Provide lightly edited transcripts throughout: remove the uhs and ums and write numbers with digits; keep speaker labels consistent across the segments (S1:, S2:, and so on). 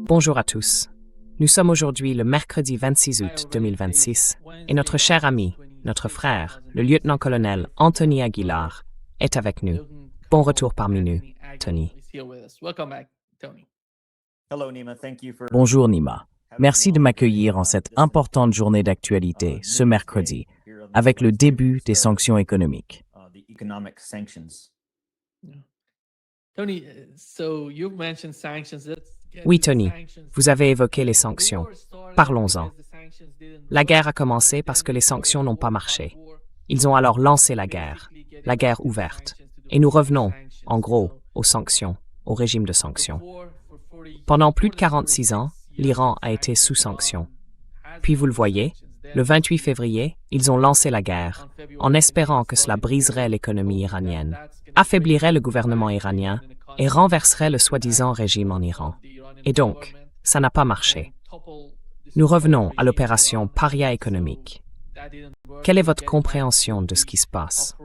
S1: Bonjour à tous. Nous sommes aujourd'hui le mercredi 26 août 2026 et notre cher ami, notre frère, le lieutenant-colonel Anthony Aguilar, est avec nous. Bon retour parmi nous, Tony.
S2: Bonjour Nima. Merci de m'accueillir en cette importante journée d'actualité ce mercredi, avec le début des sanctions économiques.
S1: Oui, Tony, vous avez évoqué les sanctions. Parlons-en. La guerre a commencé parce que les sanctions n'ont pas marché. Ils ont alors lancé la guerre ouverte. Et nous revenons, en gros, aux sanctions, au régime de sanctions. Pendant plus de 46 ans, l'Iran a été sous sanctions. Puis vous le voyez, le 28 février, ils ont lancé la guerre, en espérant que cela briserait l'économie iranienne, affaiblirait le gouvernement iranien et renverserait le soi-disant régime en Iran. Et donc, ça n'a pas marché. Nous revenons à l'opération Paria économique. Quelle est votre compréhension de ce qui se passe?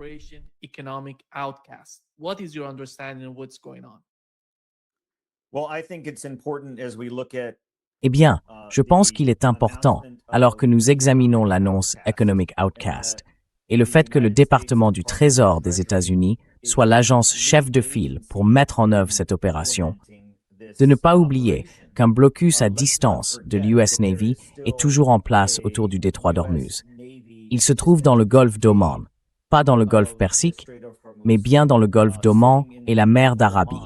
S2: Eh bien, je pense qu'il est important, alors que nous examinons l'annonce Economic Outcast, et le fait que le département du Trésor des États-Unis soit l'agence chef de file pour mettre en œuvre cette opération, de ne pas oublier qu'un blocus à distance de l'US Navy est toujours en place autour du détroit d'Ormuz. Il se trouve dans le golfe d'Oman, pas dans le golfe Persique, mais bien dans le golfe d'Oman et la mer d'Arabie.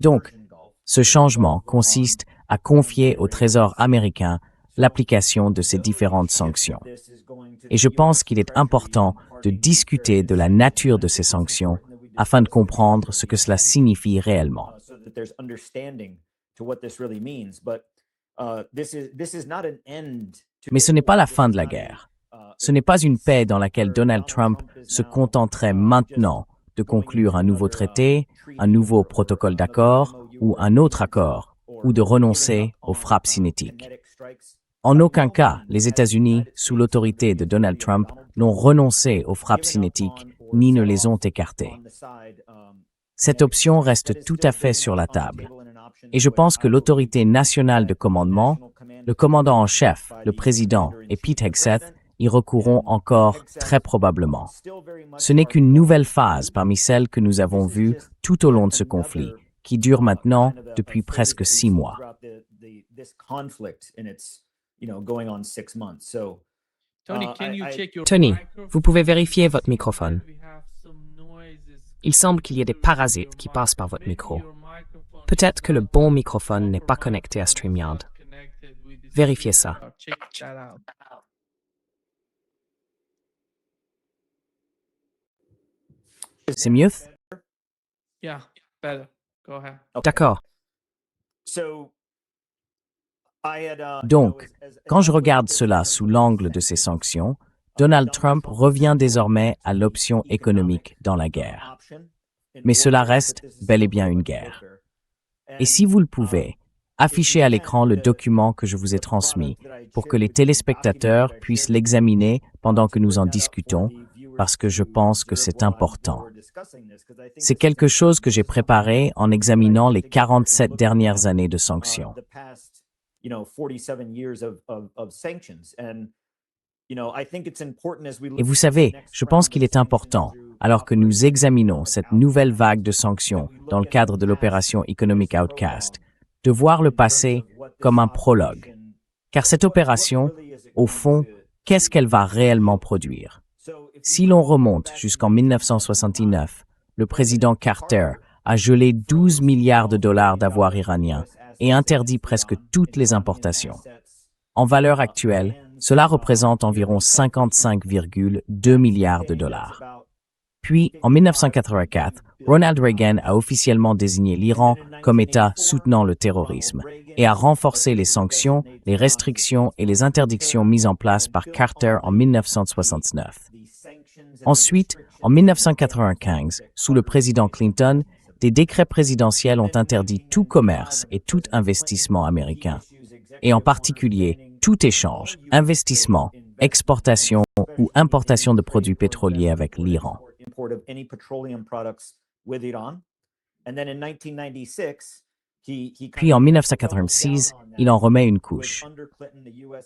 S2: Donc, ce changement consiste à confier au Trésor américain l'application de ces différentes sanctions. Et je pense qu'il est important de discuter de la nature de ces sanctions afin de comprendre ce que cela signifie réellement. Mais ce n'est pas la fin de la guerre. Ce n'est pas une paix dans laquelle Donald Trump se contenterait maintenant de conclure un nouveau traité, un nouveau protocole d'accord ou un autre accord, ou de renoncer aux frappes cinétiques. En aucun cas, les États-Unis, sous l'autorité de Donald Trump, n'ont renoncé aux frappes cinétiques ni ne les ont écartées. Cette option reste tout à fait sur la table. Et je pense que l'autorité nationale de commandement, le commandant en chef, le président et Pete Hegseth y recourront encore très probablement. Ce n'est qu'une nouvelle phase parmi celles que nous avons vues tout au long de ce conflit, qui dure maintenant depuis presque 6 mois.
S1: Tony, vous pouvez vérifier votre microphone. Il semble qu'il y ait des parasites qui passent par votre micro. Peut-être que le bon microphone n'est pas connecté à StreamYard. Vérifiez ça.
S2: C'est mieux?
S1: D'accord.
S2: Donc, quand je regarde cela sous l'angle de ces sanctions, Donald Trump revient désormais à l'option économique dans la guerre. Mais cela reste bel et bien une guerre. Et si vous le pouvez, affichez à l'écran le document que je vous ai transmis pour que les téléspectateurs puissent l'examiner pendant que nous en discutons, parce que je pense que c'est important. C'est quelque chose que j'ai préparé en examinant les 47 dernières années de sanctions. Et vous savez, je pense qu'il est important, alors que nous examinons cette nouvelle vague de sanctions dans le cadre de l'opération Economic Outcast, de voir le passé comme un prologue. Car cette opération, au fond, qu'est-ce qu'elle va réellement produire? Si l'on remonte jusqu'en 1969, le président Carter a gelé 12 milliards de dollars d'avoirs iraniens et interdit presque toutes les importations. En valeur actuelle, cela représente environ 55,2 milliards de dollars. Puis, en 1984, Ronald Reagan a officiellement désigné l'Iran comme État soutenant le terrorisme et a renforcé les sanctions, les restrictions et les interdictions mises en place par Carter en 1969. Ensuite, en 1995, sous le président Clinton, des décrets présidentiels ont interdit tout commerce et tout investissement américain, et en particulier tout échange, investissement, exportation ou importation de produits pétroliers avec l'Iran. Puis en 1986, il en remet une couche.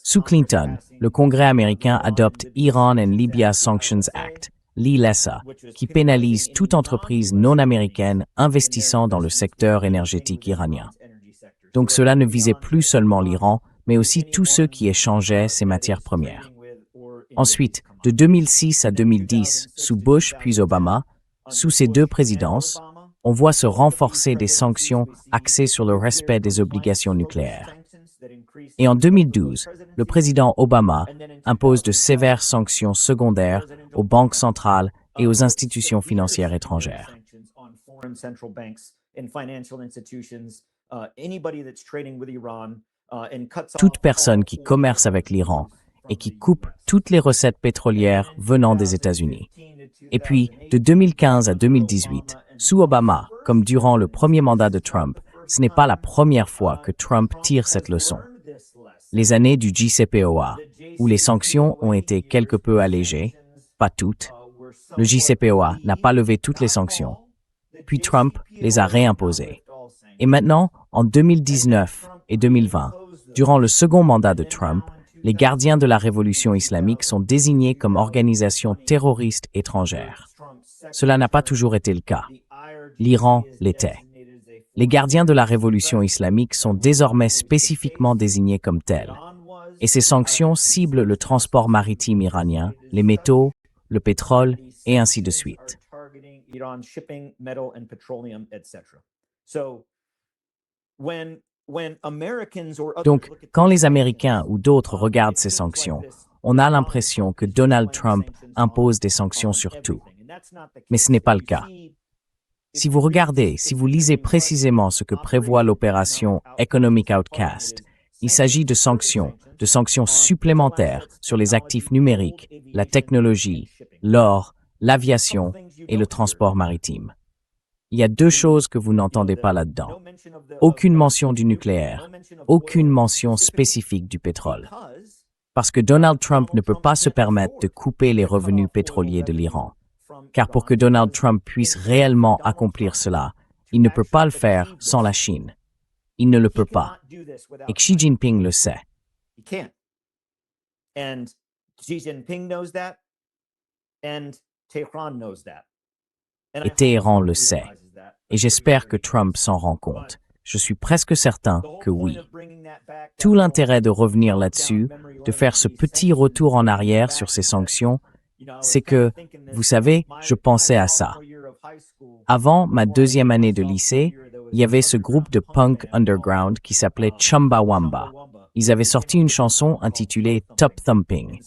S2: Sous Clinton, le Congrès américain adopte Iran and Libya Sanctions Act, l'ILSA, qui pénalise toute entreprise non américaine investissant dans le secteur énergétique iranien. Donc cela ne visait plus seulement l'Iran, mais aussi tous ceux qui échangeaient ces matières premières. Ensuite, de 2006 à 2010, sous Bush puis Obama, sous ces deux présidences, on voit se renforcer des sanctions axées sur le respect des obligations nucléaires. Et en 2012, le président Obama impose de sévères sanctions secondaires aux banques centrales et aux institutions financières étrangères. Toute personne qui commerce avec l'Iran et qui coupe toutes les recettes pétrolières venant des États-Unis. Et puis, de 2015 à 2018, sous Obama, comme durant le premier mandat de Trump, ce n'est pas la première fois que Trump tire cette leçon. Les années du JCPOA, où les sanctions ont été quelque peu allégées, pas toutes, le JCPOA n'a pas levé toutes les sanctions, puis Trump les a réimposées. Et maintenant, en 2019 et 2020, durant le second mandat de Trump, les gardiens de la révolution islamique sont désignés comme organisations terroristes étrangères. Cela n'a pas toujours été le cas. L'Iran l'était. Les gardiens de la révolution islamique sont désormais spécifiquement désignés comme tels. Et ces sanctions ciblent le transport maritime iranien, les métaux, le pétrole, et ainsi de suite. Donc, quand les Américains ou d'autres regardent ces sanctions, on a l'impression que Donald Trump impose des sanctions sur tout. Mais ce n'est pas le cas. Si vous regardez, si vous lisez précisément ce que prévoit l'opération Economic Outcast, il s'agit de sanctions supplémentaires sur les actifs numériques, la technologie, l'or, l'aviation et le transport maritime. Il y a deux choses que vous n'entendez pas là-dedans. Aucune mention du nucléaire, aucune mention spécifique du pétrole. Parce que Donald Trump ne peut pas se permettre de couper les revenus pétroliers de l'Iran. Car pour que Donald Trump puisse réellement accomplir cela, il ne peut pas le faire sans la Chine. Il ne le peut pas. Et Xi Jinping le sait. Et Téhéran le sait. Et j'espère que Trump s'en rend compte. Je suis presque certain que oui. Tout l'intérêt de revenir là-dessus, de faire ce petit retour en arrière sur ces sanctions, c'est que, vous savez, je pensais à ça. Avant ma deuxième année de lycée, il y avait ce groupe de punk underground qui s'appelait Chumbawamba. Ils avaient sorti une chanson intitulée Top Thumping.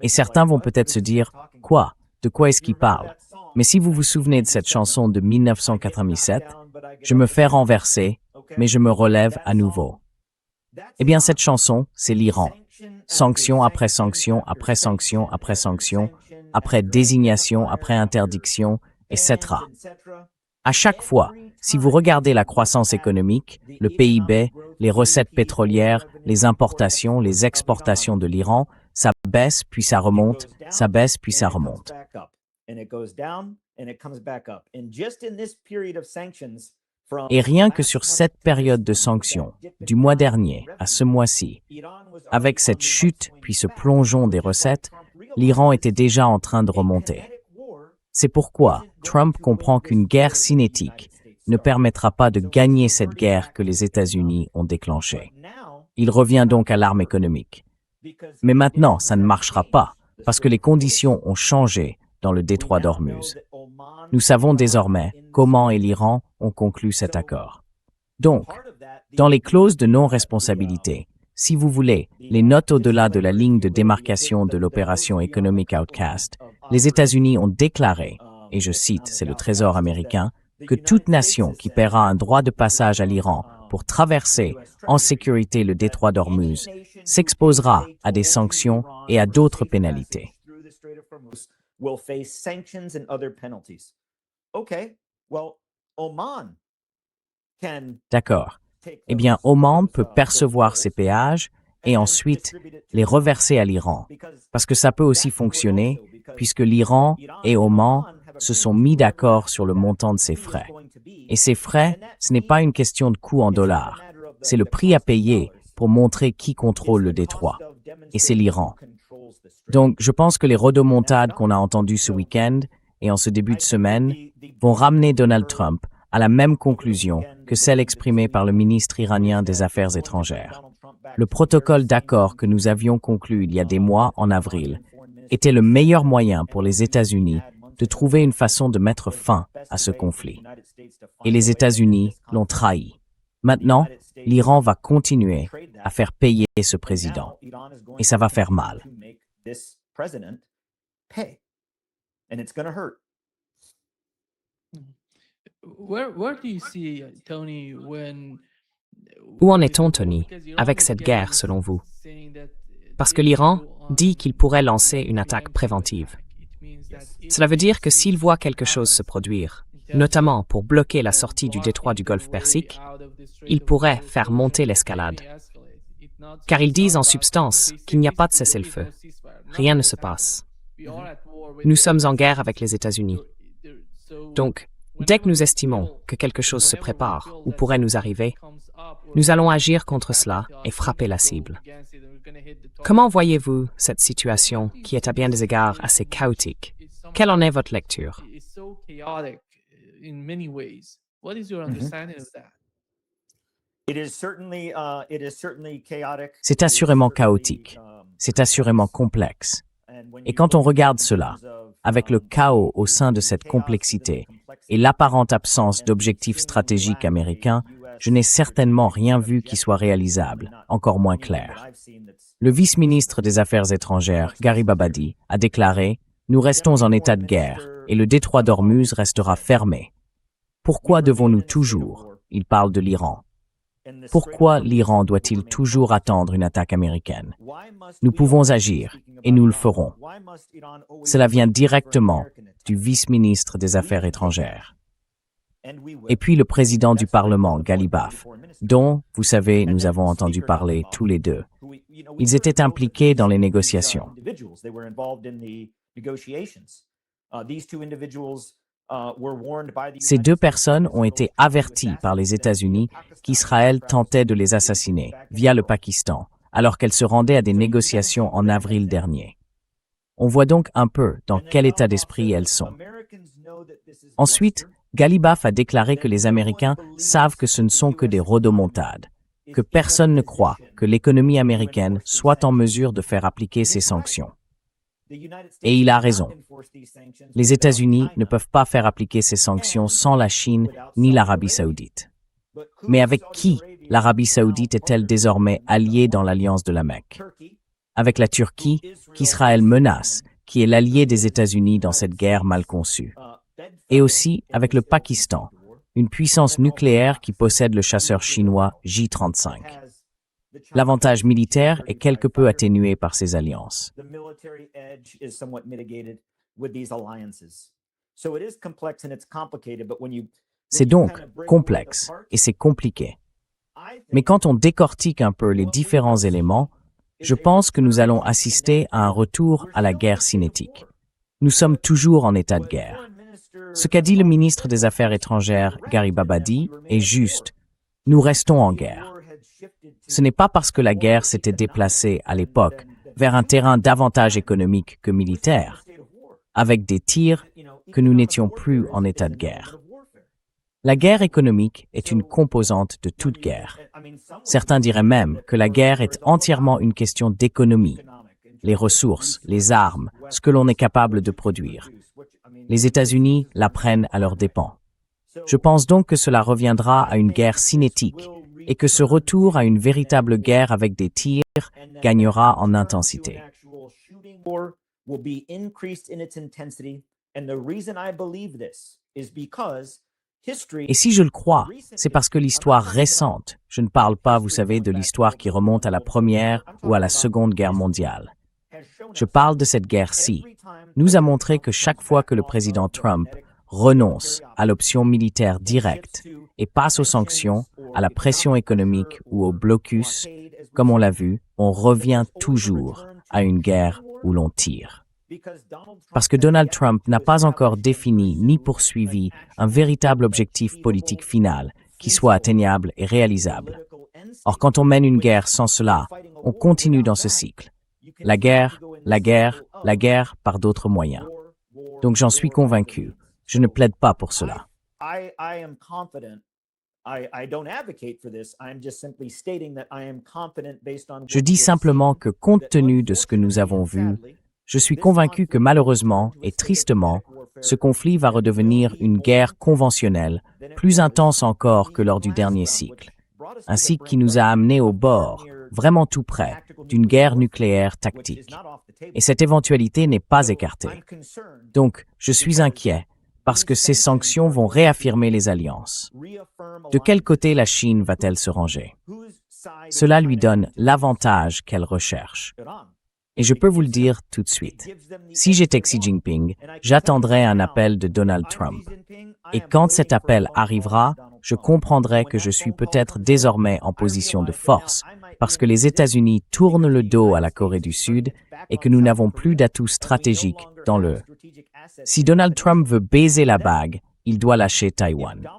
S2: Et certains vont peut-être se dire, quoi? De quoi est-ce qu'ils parlent? Mais si vous vous souvenez de cette chanson de 1987, je me fais renverser, mais je me relève à nouveau. Eh bien, cette chanson, c'est l'Iran. Sanction après sanction, après sanction, après sanction, après désignation, après interdiction, etc. À chaque fois, si vous regardez la croissance économique, le PIB, les recettes pétrolières, les importations, les exportations de l'Iran, ça baisse puis ça remonte, ça baisse puis ça remonte. Et rien que sur cette période de sanctions, du mois dernier à ce mois-ci, avec cette chute puis ce plongeon des recettes, l'Iran était déjà en train de remonter. C'est pourquoi Trump comprend qu'une guerre cinétique ne permettra pas de gagner cette guerre que les États-Unis ont déclenchée. Il revient donc à l'arme économique. Mais maintenant, ça ne marchera pas, parce que les conditions ont changé dans le détroit d'Ormuz. Nous savons désormais comment et l'Iran ont conclu cet accord. Donc, dans les clauses de non-responsabilité, si vous voulez, les notes au-delà de la ligne de démarcation de l'opération Economic Outcast, les États-Unis ont déclaré, et je cite, c'est le Trésor américain, que toute nation qui paiera un droit de passage à l'Iran pour traverser en sécurité le détroit d'Ormuz s'exposera à des sanctions et à d'autres pénalités. D'accord. Eh bien, Oman peut percevoir ces péages et ensuite les reverser à l'Iran. Parce que ça peut aussi fonctionner, puisque l'Iran et Oman se sont mis d'accord sur le montant de ces frais. Et ces frais, ce n'est pas une question de coût en dollars. C'est le prix à payer pour montrer qui contrôle le détroit. Et c'est l'Iran. Donc, je pense que les rodomontades qu'on a entendues ce week-end et en ce début de semaine vont ramener Donald Trump à la même conclusion que celle exprimée par le ministre iranien des Affaires étrangères. Le protocole d'accord que nous avions conclu il y a des mois, en avril, était le meilleur moyen pour les États-Unis de trouver une façon de mettre fin à ce conflit. Et les États-Unis l'ont trahi. Maintenant, l'Iran va continuer à faire payer ce président. Et ça va faire mal.
S1: Où en est-on, Tony, avec cette guerre, selon vous? Parce que l'Iran dit qu'il pourrait lancer une attaque préventive. Cela veut dire que s'il voit quelque chose se produire, notamment pour bloquer la sortie du détroit du Golfe Persique, il pourrait faire monter l'escalade. Car ils disent en substance qu'il n'y a pas de cessez-le-feu. Rien ne se passe. Nous sommes en guerre avec les États-Unis. Donc, dès que nous estimons que quelque chose se prépare ou pourrait nous arriver, nous allons agir contre cela et frapper la cible. Comment voyez-vous cette situation qui est à bien des égards assez chaotique? Quelle en est votre lecture?
S2: C'est assurément chaotique. C'est assurément complexe. Et quand on regarde cela, avec le chaos au sein de cette complexité et l'apparente absence d'objectifs stratégiques américains, je n'ai certainement rien vu qui soit réalisable, encore moins clair. Le vice-ministre des Affaires étrangères, Gharib Abadi, a déclaré « Nous restons en état de guerre et le détroit d'Ormuz restera fermé. Pourquoi devons-nous toujours ?» Il parle de l'Iran. Pourquoi l'Iran doit-il toujours attendre une attaque américaine? Nous pouvons agir, et nous le ferons. Cela vient directement du vice-ministre des Affaires étrangères. Et puis le président du Parlement, Ghalibaf, dont, vous savez, nous avons entendu parler tous les deux. Ils étaient impliqués dans les négociations. Ces deux personnes ont été averties par les États-Unis qu'Israël tentait de les assassiner via le Pakistan, alors qu'elles se rendaient à des négociations en avril dernier. On voit donc un peu dans quel état d'esprit elles sont. Ensuite, Ghalibaf a déclaré que les Américains savent que ce ne sont que des rodomontades, que personne ne croit que l'économie américaine soit en mesure de faire appliquer ces sanctions. Et il a raison. Les États-Unis ne peuvent pas faire appliquer ces sanctions sans la Chine ni l'Arabie saoudite. Mais avec qui l'Arabie saoudite est-elle désormais alliée dans l'alliance de la Mecque? Avec la Turquie, qu'Israël menace, qui est l'allié des États-Unis dans cette guerre mal conçue. Et aussi avec le Pakistan, une puissance nucléaire qui possède le chasseur chinois J-35. L'avantage militaire est quelque peu atténué par ces alliances. C'est donc complexe et c'est compliqué. Mais quand on décortique un peu les différents éléments, je pense que nous allons assister à un retour à la guerre cinétique. Nous sommes toujours en état de guerre. Ce qu'a dit le ministre des Affaires étrangères, Gharib Abadi, est juste. Nous restons en guerre. Ce n'est pas parce que la guerre s'était déplacée à l'époque vers un terrain davantage économique que militaire, avec des tirs, que nous n'étions plus en état de guerre. La guerre économique est une composante de toute guerre. Certains diraient même que la guerre est entièrement une question d'économie, les ressources, les armes, ce que l'on est capable de produire. Les États-Unis la prennent à leurs dépens. Je pense donc que cela reviendra à une guerre cinétique et que ce retour à une véritable guerre avec des tirs gagnera en intensité. Et si je le crois, c'est parce que l'histoire récente, je ne parle pas, vous savez, de l'histoire qui remonte à la Première ou à la Seconde Guerre mondiale. Je parle de cette guerre-ci, nous a montré que chaque fois que le président Trump renonce à l'option militaire directe et passe aux sanctions, à la pression économique ou au blocus, comme on l'a vu, on revient toujours à une guerre où l'on tire. Parce que Donald Trump n'a pas encore défini ni poursuivi un véritable objectif politique final qui soit atteignable et réalisable. Or, quand on mène une guerre sans cela, on continue dans ce cycle. La guerre, la guerre, la guerre par d'autres moyens. Donc j'en suis convaincu. Je ne plaide pas pour cela. Je dis simplement que compte tenu de ce que nous avons vu, je suis convaincu que malheureusement et tristement, ce conflit va redevenir une guerre conventionnelle, plus intense encore que lors du dernier cycle. Un cycle qui nous a amenés au bord, vraiment tout près, d'une guerre nucléaire tactique. Et cette éventualité n'est pas écartée. Donc, je suis inquiet, parce que ces sanctions vont réaffirmer les alliances. De quel côté la Chine va-t-elle se ranger? Cela lui donne l'avantage qu'elle recherche. Et je peux vous le dire tout de suite. Si j'étais Xi Jinping, j'attendrais un appel de Donald Trump. Et quand cet appel arrivera, je comprendrai que je suis peut-être désormais en position de force, parce que les États-Unis tournent le dos à la Corée du Sud et que nous n'avons plus d'atouts stratégiques dans le. Si Donald Trump veut baiser la bague, il doit lâcher Taïwan.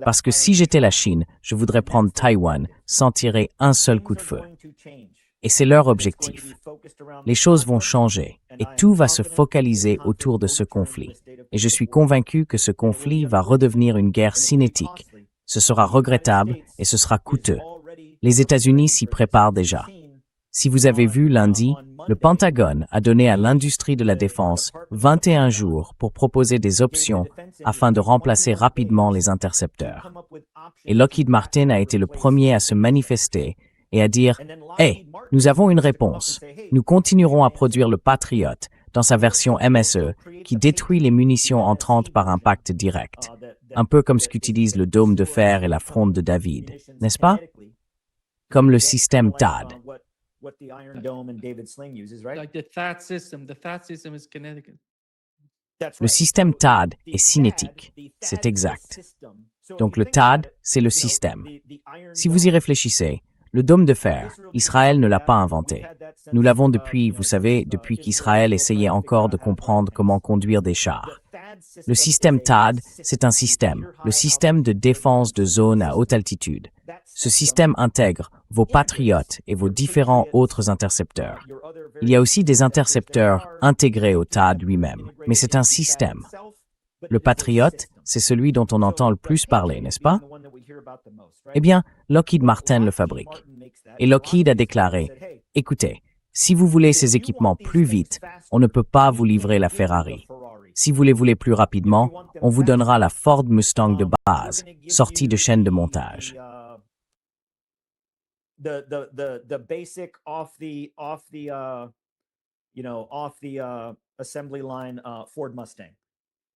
S2: Parce que si j'étais la Chine, je voudrais prendre Taïwan sans tirer un seul coup de feu. Et c'est leur objectif. Les choses vont changer et tout va se focaliser autour de ce conflit. Et je suis convaincu que ce conflit va redevenir une guerre cinétique. Ce sera regrettable et ce sera coûteux. Les États-Unis s'y préparent déjà. Si vous avez vu lundi, le Pentagone a donné à l'industrie de la défense 21 jours pour proposer des options afin de remplacer rapidement les intercepteurs. Et Lockheed Martin a été le premier à se manifester et à dire « Hey, nous avons une réponse. Nous continuerons à produire le Patriot dans sa version MSE qui détruit les munitions entrantes par impact direct. Un peu comme ce qu'utilisent le dôme de fer et la fronde de David, n'est-ce pas? Comme le système THAAD. Le système THAAD est cinétique, c'est exact. Donc le THAAD, c'est le système. Si vous y réfléchissez, le dôme de fer, Israël ne l'a pas inventé. Nous l'avons depuis, vous savez, depuis qu'Israël essayait encore de comprendre comment conduire des chars. Le système THAAD, c'est un système, le système de défense de zone à haute altitude. Ce système intègre vos patriotes et vos différents autres intercepteurs. Il y a aussi des intercepteurs intégrés au THAAD lui-même, mais c'est un système. Le Patriot, c'est celui dont on entend le plus parler, n'est-ce pas? Eh bien, Lockheed Martin le fabrique. Et Lockheed a déclaré, « Écoutez, si vous voulez ces équipements plus vite, on ne peut pas vous livrer la Ferrari. Si vous les voulez plus rapidement, on vous donnera la Ford Mustang de base, sortie de chaîne de montage. »
S3: The basic off the assembly line Ford Mustang.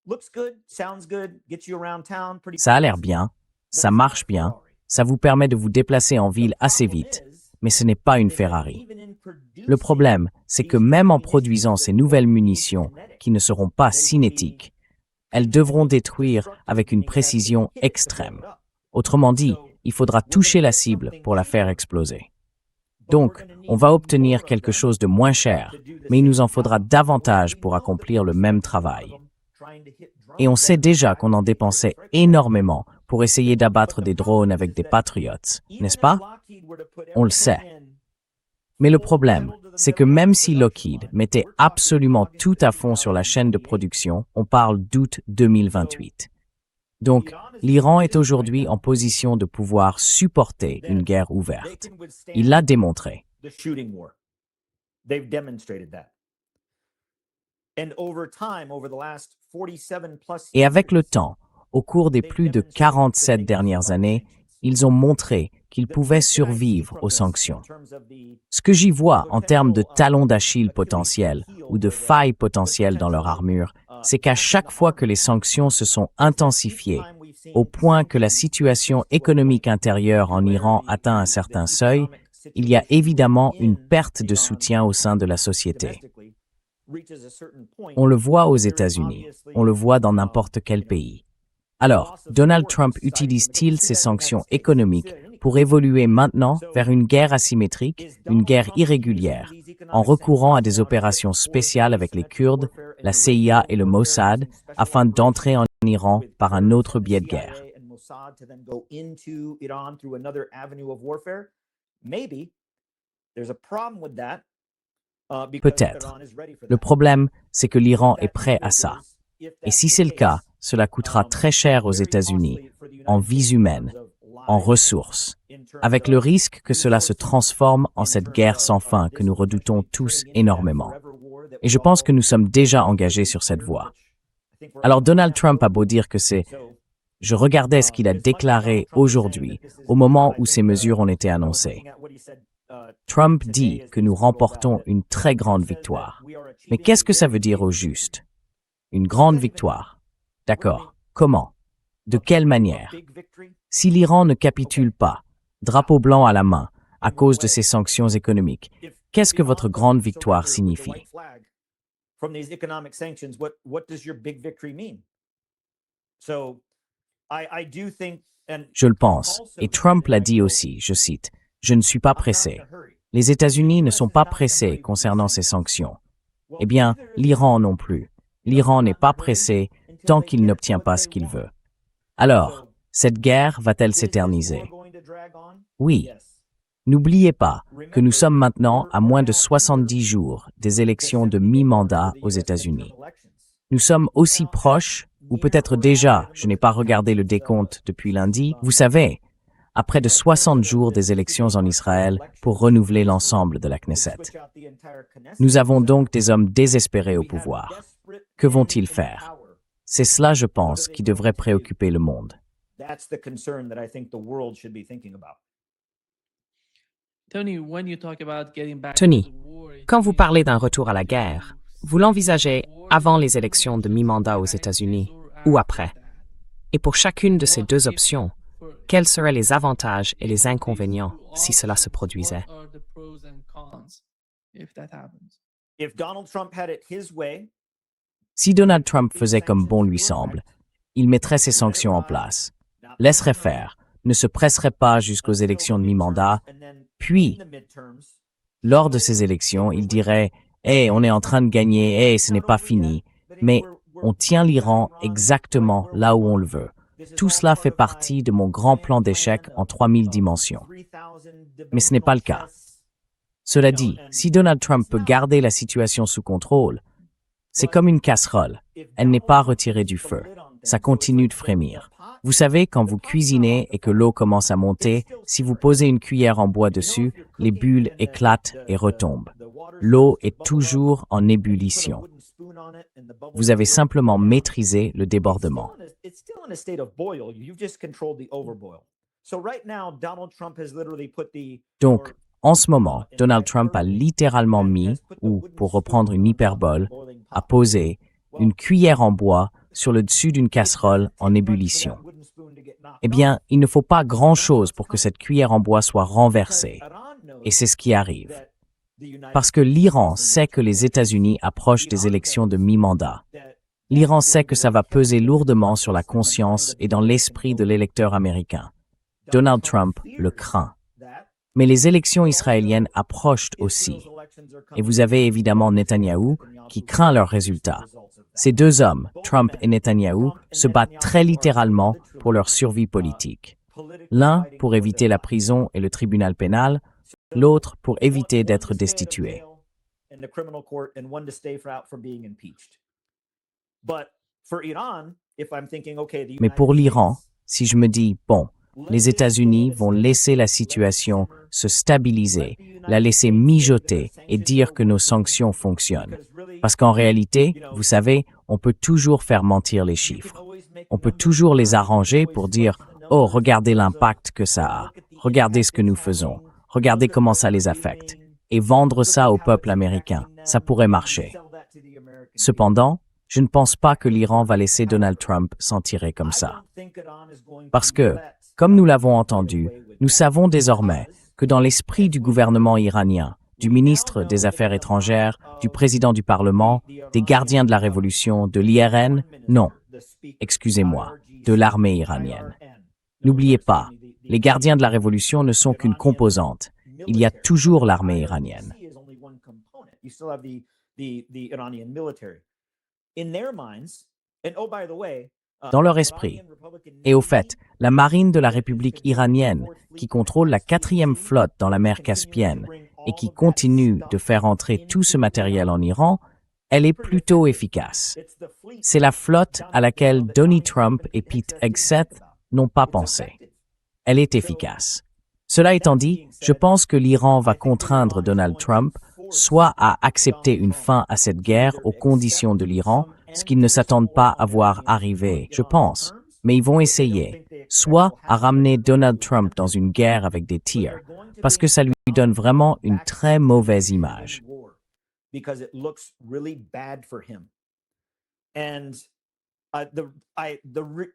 S3: Looks good, sounds good, gets you around town pretty.
S2: Ça a l'air bien, ça marche bien, ça vous permet de vous déplacer en ville assez vite, mais ce n'est pas une Ferrari. Le problème, c'est que même en produisant ces nouvelles munitions qui ne seront pas cinétiques, elles devront détruire avec une précision extrême. Autrement dit, il faudra toucher la cible pour la faire exploser. Donc, on va obtenir quelque chose de moins cher, mais il nous en faudra davantage pour accomplir le même travail. Et on sait déjà qu'on en dépensait énormément pour essayer d'abattre des drones avec des Patriots, n'est-ce pas? On le sait. Mais le problème, c'est que même si Lockheed mettait absolument tout à fond sur la chaîne de production, on parle d'août 2028. Donc, l'Iran est aujourd'hui en position de pouvoir supporter une guerre ouverte. Il l'a démontré. Et avec le temps, au cours des plus de 47 dernières années, ils ont montré qu'ils pouvaient survivre aux sanctions. Ce que j'y vois en termes de talons d'Achille potentiels ou de failles potentielles dans leur armure, c'est qu'à chaque fois que les sanctions se sont intensifiées, au point que la situation économique intérieure en Iran atteint un certain seuil, il y a évidemment une perte de soutien au sein de la société. On le voit aux États-Unis, on le voit dans n'importe quel pays. Alors, Donald Trump utilise-t-il ces sanctions économiques pour évoluer maintenant vers une guerre asymétrique, une guerre irrégulière, en recourant à des opérations spéciales avec les Kurdes, la CIA et le Mossad, afin d'entrer en Iran par un autre biais de guerre. Peut-être. Le problème, c'est que l'Iran est prêt à ça. Et si c'est le cas, cela coûtera très cher aux États-Unis, en vies humaines, en ressources, avec le risque que cela se transforme en cette guerre sans fin que nous redoutons tous énormément. Et je pense que nous sommes déjà engagés sur cette voie. Alors Donald Trump a beau dire que c'est... Je regardais ce qu'il a déclaré aujourd'hui, au moment où ces mesures ont été annoncées. Trump dit que nous remportons une très grande victoire. Mais qu'est-ce que ça veut dire au juste? Une grande victoire. D'accord. Comment? De quelle manière? Si l'Iran ne capitule pas, drapeau blanc à la main, à cause de ces sanctions économiques, qu'est-ce que votre grande victoire signifie? Je le pense, et Trump l'a dit aussi, je cite, « Je ne suis pas pressé. Les États-Unis ne sont pas pressés concernant ces sanctions. Eh bien, l'Iran non plus. L'Iran n'est pas pressé tant qu'il n'obtient pas ce qu'il veut. Alors, cette guerre va-t-elle s'éterniser? Oui. N'oubliez pas que nous sommes maintenant à moins de 70 jours des élections de mi-mandat aux États-Unis. Nous sommes aussi proches, ou peut-être déjà, je n'ai pas regardé le décompte depuis lundi, vous savez, à près de 60 jours des élections en Israël pour renouveler l'ensemble de la Knesset. Nous avons donc des hommes désespérés au pouvoir. Que vont-ils faire? C'est cela, je pense, qui devrait préoccuper le monde.
S1: Tony, quand vous parlez d'un retour à la guerre, vous l'envisagez avant les élections de mi-mandat aux États-Unis ou après? Et pour chacune de ces deux options, quels seraient les avantages et les inconvénients si cela se produisait?
S2: Si Donald Trump faisait comme bon lui semble, il mettrait ses sanctions en place, laisserait faire, ne se presserait pas jusqu'aux élections de mi-mandat, puis, lors de ces élections, il dirait « Hey, on est en train de gagner, hey, ce n'est pas fini », mais on tient l'Iran exactement là où on le veut. Tout cela fait partie de mon grand plan d'échec en 3000 dimensions. Mais ce n'est pas le cas. Cela dit, si Donald Trump peut garder la situation sous contrôle, c'est comme une casserole. Elle n'est pas retirée du feu. Ça continue de frémir. Vous savez, quand vous cuisinez et que l'eau commence à monter, si vous posez une cuillère en bois dessus, les bulles éclatent et retombent. L'eau est toujours en ébullition. Vous avez simplement maîtrisé le débordement. Donc, en ce moment, Donald Trump a littéralement mis, ou pour reprendre une hyperbole, a posé une cuillère en bois sur le dessus d'une casserole en ébullition. Eh bien, il ne faut pas grand-chose pour que cette cuillère en bois soit renversée. Et c'est ce qui arrive. Parce que l'Iran sait que les États-Unis approchent des élections de mi-mandat. L'Iran sait que ça va peser lourdement sur la conscience et dans l'esprit de l'électeur américain. Donald Trump le craint. Mais les élections israéliennes approchent aussi. Et vous avez évidemment Netanyahou qui craint leurs résultats. Ces deux hommes, Trump et Netanyahou, se battent très littéralement pour leur survie politique. L'un pour éviter la prison et le tribunal pénal, l'autre pour éviter d'être destitué. Mais pour l'Iran, si je me dis, bon, les États-Unis vont laisser la situation se stabiliser, la laisser mijoter et dire que nos sanctions fonctionnent. Parce qu'en réalité, vous savez, on peut toujours faire mentir les chiffres. On peut toujours les arranger pour dire « Oh, regardez l'impact que ça a. Regardez ce que nous faisons. Regardez comment ça les affecte. » Et vendre ça au peuple américain. Ça pourrait marcher. Cependant, je ne pense pas que l'Iran va laisser Donald Trump s'en tirer comme ça. Parce que, comme nous l'avons entendu, nous savons désormais que dans l'esprit du gouvernement iranien, du ministre des Affaires étrangères, du président du Parlement, des gardiens de la Révolution, de l'IRN, non, excusez-moi, de l'armée iranienne. N'oubliez pas, Les gardiens de la révolution ne sont qu'une composante. Il y a toujours l'armée iranienne. Dans leur esprit. Et au fait, la marine de la République iranienne, qui contrôle la 4e flotte dans la mer Caspienne et qui continue de faire entrer tout ce matériel en Iran, elle est plutôt efficace. C'est la flotte à laquelle Donald Trump et Pete Hegseth n'ont pas pensé. Elle est efficace. Cela étant dit, je pense que l'Iran va contraindre Donald Trump soit à accepter une fin à cette guerre aux conditions de l'Iran, ce qu'ils ne s'attendent pas à voir arriver, je pense, mais ils vont essayer, soit à ramener Donald Trump dans une guerre avec des tirs, parce que ça lui donne vraiment une très mauvaise image.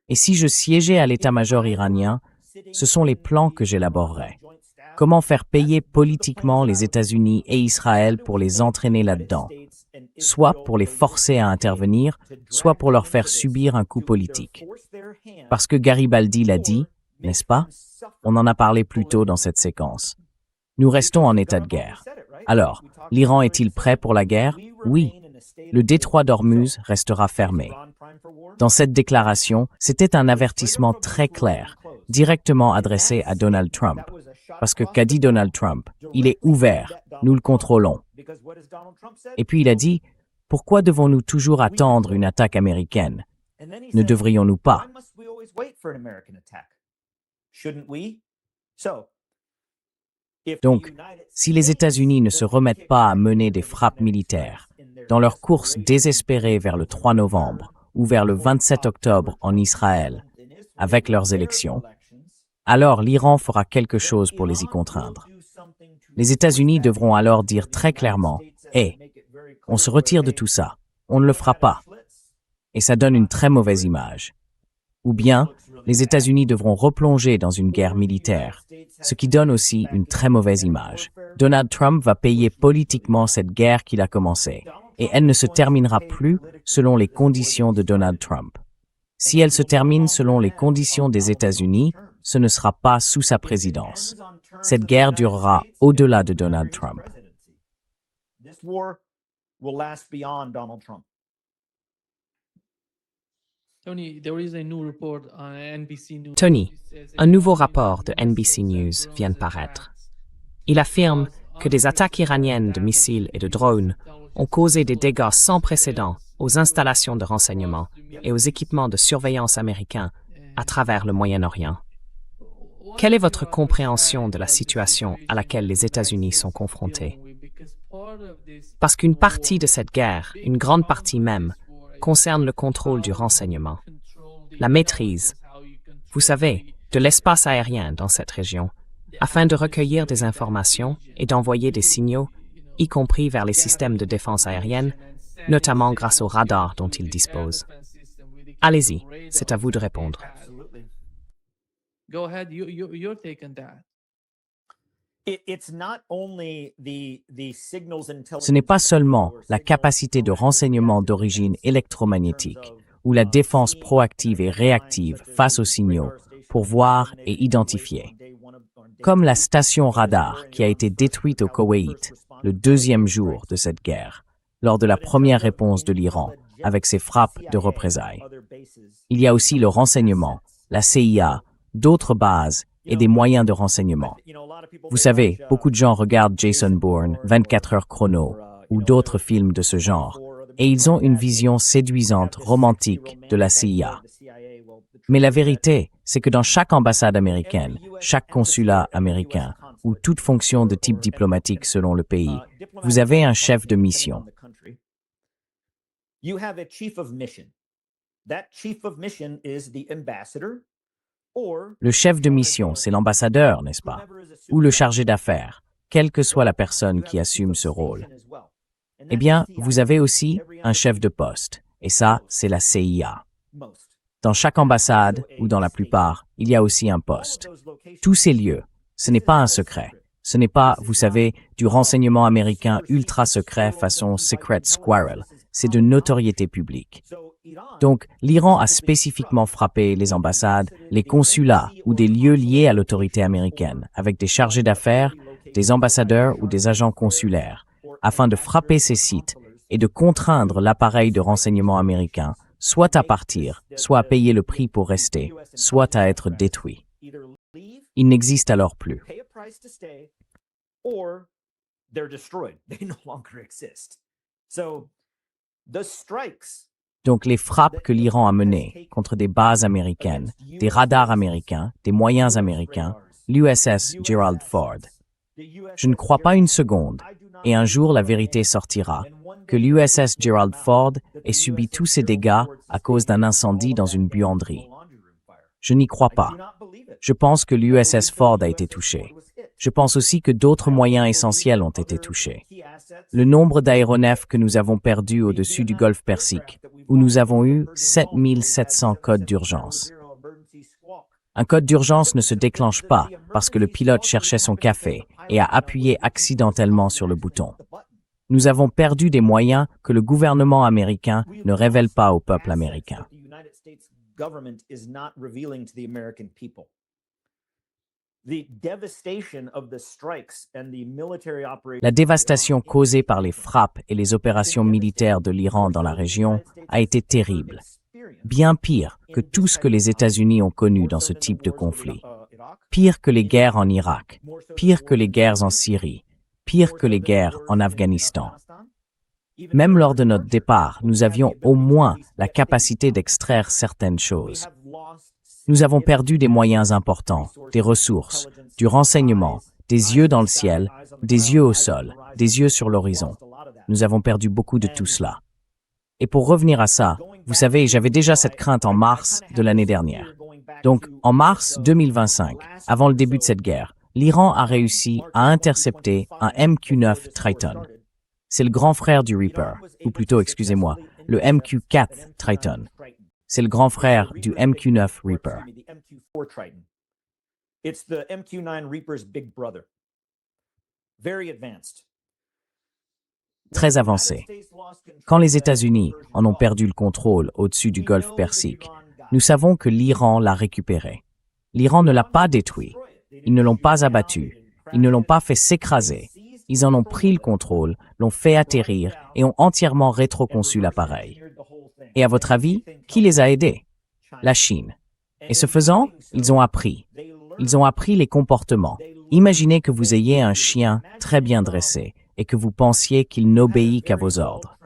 S2: Et si je siégeais à l'état-major iranien, ce sont les plans que j'élaborerais. Comment faire payer politiquement les États-Unis et Israël pour les entraîner là-dedans, soit pour les forcer à intervenir, soit pour leur faire subir un coup politique. Parce que Garibaldi l'a dit, n'est-ce pas? On en a parlé plus tôt dans cette séquence. Nous restons en état de guerre. Alors, l'Iran est-il prêt pour la guerre? Oui. Le détroit d'Ormuz restera fermé. Dans cette déclaration, c'était un avertissement très clair, directement adressé à Donald Trump. Parce que qu'a dit Donald Trump? Il est ouvert, nous le contrôlons. Et puis il a dit, pourquoi devons-nous toujours attendre une attaque américaine? Ne devrions-nous pas? Donc, si les États-Unis ne se remettent pas à mener des frappes militaires, dans leur course désespérée vers le 3 novembre ou vers le 27 octobre en Israël, avec leurs élections, alors l'Iran fera quelque chose pour les y contraindre. Les États-Unis devront alors dire très clairement « Hé, on se retire de tout ça, on ne le fera pas ». Et ça donne une très mauvaise image. Ou bien, les États-Unis devront replonger dans une guerre militaire, ce qui donne aussi une très mauvaise image. Donald Trump va payer politiquement cette guerre qu'il a commencée, et elle ne se terminera plus selon les conditions de Donald Trump. Si elle se termine selon les conditions des États-Unis, ce ne sera pas sous sa présidence. Cette guerre durera au-delà de Donald Trump.
S1: Tony, un nouveau rapport de NBC News vient de paraître. Il affirme que des attaques iraniennes de missiles et de drones ont causé des dégâts sans précédent aux installations de renseignement et aux équipements de surveillance américains à travers le Moyen-Orient. Quelle est votre compréhension de la situation à laquelle les États-Unis sont confrontés? Parce qu'une partie de cette guerre, une grande partie même, concerne le contrôle du renseignement, la maîtrise, vous savez, de l'espace aérien dans cette région, afin de recueillir des informations et d'envoyer des signaux, y compris vers les systèmes de défense aérienne, notamment grâce aux radars dont ils disposent. Allez-y, c'est à vous de répondre.
S4: Go ahead, your take on that.
S2: Ce n'est pas seulement la capacité de renseignement d'origine électromagnétique ou la défense proactive et réactive face aux signaux pour voir et identifier. Comme la station radar qui a été détruite au Koweït le 2e jour de cette guerre, lors de la première réponse de l'Iran avec ses frappes de représailles. Il y a aussi le renseignement, la CIA, d'autres bases et des moyens de renseignement. Vous savez, beaucoup de gens regardent Jason Bourne, 24 heures chrono, ou d'autres films de ce genre, et ils ont une vision séduisante, romantique de la CIA. Mais la vérité, c'est que dans chaque ambassade américaine, chaque consulat américain, ou toute fonction de type diplomatique selon le pays, vous avez un chef de mission. Le chef de mission, c'est l'ambassadeur, n'est-ce pas? Ou le chargé d'affaires, quelle que soit la personne qui assume ce rôle. Eh bien, vous avez aussi un chef de poste, et ça, c'est la CIA. Dans chaque ambassade, ou dans la plupart, il y a aussi un poste. Tous ces lieux, ce n'est pas un secret. Ce n'est pas, vous savez, du renseignement américain ultra secret façon Secret Squirrel. C'est de notoriété publique. Donc, l'Iran a spécifiquement frappé les ambassades, les consulats ou des lieux liés à l'autorité américaine, avec des chargés d'affaires, des ambassadeurs ou des agents consulaires, afin de frapper ces sites et de contraindre l'appareil de renseignement américain, soit à partir, soit à payer le prix pour rester, soit à être détruit. Il n'existe alors plus.
S3: Pay a price to stay, or they're destroyed. They no longer exist. So the strikes.
S2: Donc les frappes que l'Iran a menées contre des bases américaines, des radars américains, des moyens américains, l'USS Gerald Ford. Je ne crois pas une seconde, et un jour la vérité sortira, que l'USS Gerald Ford ait subi tous ces dégâts à cause d'un incendie dans une buanderie. Je n'y crois pas. Je pense que l'USS Ford a été touché. Je pense aussi que d'autres moyens essentiels ont été touchés. Le nombre d'aéronefs que nous avons perdus au-dessus du golfe Persique, où nous avons eu 7700 codes d'urgence. Un code d'urgence ne se déclenche pas parce que le pilote cherchait son café et a appuyé accidentellement sur le bouton. Nous avons perdu des moyens que le gouvernement américain ne révèle pas au peuple américain. La dévastation causée par les frappes et les opérations militaires de l'Iran dans la région a été terrible, bien pire que tout ce que les États-Unis ont connu dans ce type de conflit, pire que les guerres en Irak, pire que les guerres en Syrie, pire que les guerres en Afghanistan. Même lors de notre départ, nous avions au moins la capacité d'extraire certaines choses. Nous avons perdu des moyens importants, des ressources, du renseignement, des yeux dans le ciel, des yeux au sol, des yeux sur l'horizon. Nous avons perdu beaucoup de tout cela. Et pour revenir à ça, vous savez, j'avais déjà cette crainte en mars de l'année dernière. Donc, en mars 2025, avant le début de cette guerre, l'Iran a réussi à intercepter un MQ-9 Triton. C'est le grand frère du Reaper, ou plutôt, excusez-moi, le MQ-4 Triton. C'est le grand frère du MQ-9 Reaper.
S3: It's the MQ-9 Reaper's big brother. Very advanced.
S2: Très avancé. Quand les États-Unis en ont perdu le contrôle au-dessus du golfe Persique, nous savons que l'Iran l'a récupéré. L'Iran ne l'a pas détruit. Ils ne l'ont pas abattu. Ils ne l'ont pas fait s'écraser. Ils en ont pris le contrôle, l'ont fait atterrir et ont entièrement rétroconçu l'appareil. Et à votre avis, qui les a aidés? La Chine. Et ce faisant, ils ont appris. Ils ont appris les comportements. Imaginez que vous ayez un chien très bien dressé et que vous pensiez qu'il n'obéit qu'à vos ordres.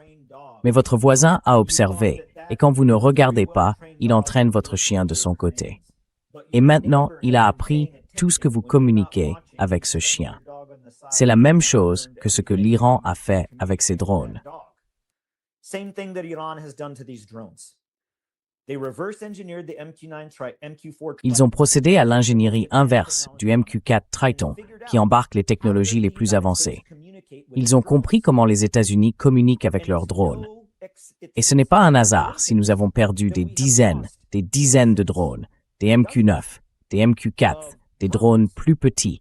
S2: Mais votre voisin a observé et quand vous ne regardez pas, il entraîne votre chien de son côté. Et maintenant, il a appris tout ce que vous communiquez avec ce chien. C'est la même chose que ce que l'Iran a fait avec ses drones.
S3: Same thing that Iran has done to these drones. They reverse engineered the MQ-4.
S2: Ils ont procédé à l'ingénierie inverse du MQ-4 Triton, qui embarque les technologies les plus avancées. Ils ont compris comment les États-Unis communiquent avec leurs drones. Et ce n'est pas un hasard si nous avons perdu des dizaines de drones, des MQ-9, des MQ-4, des drones plus petits.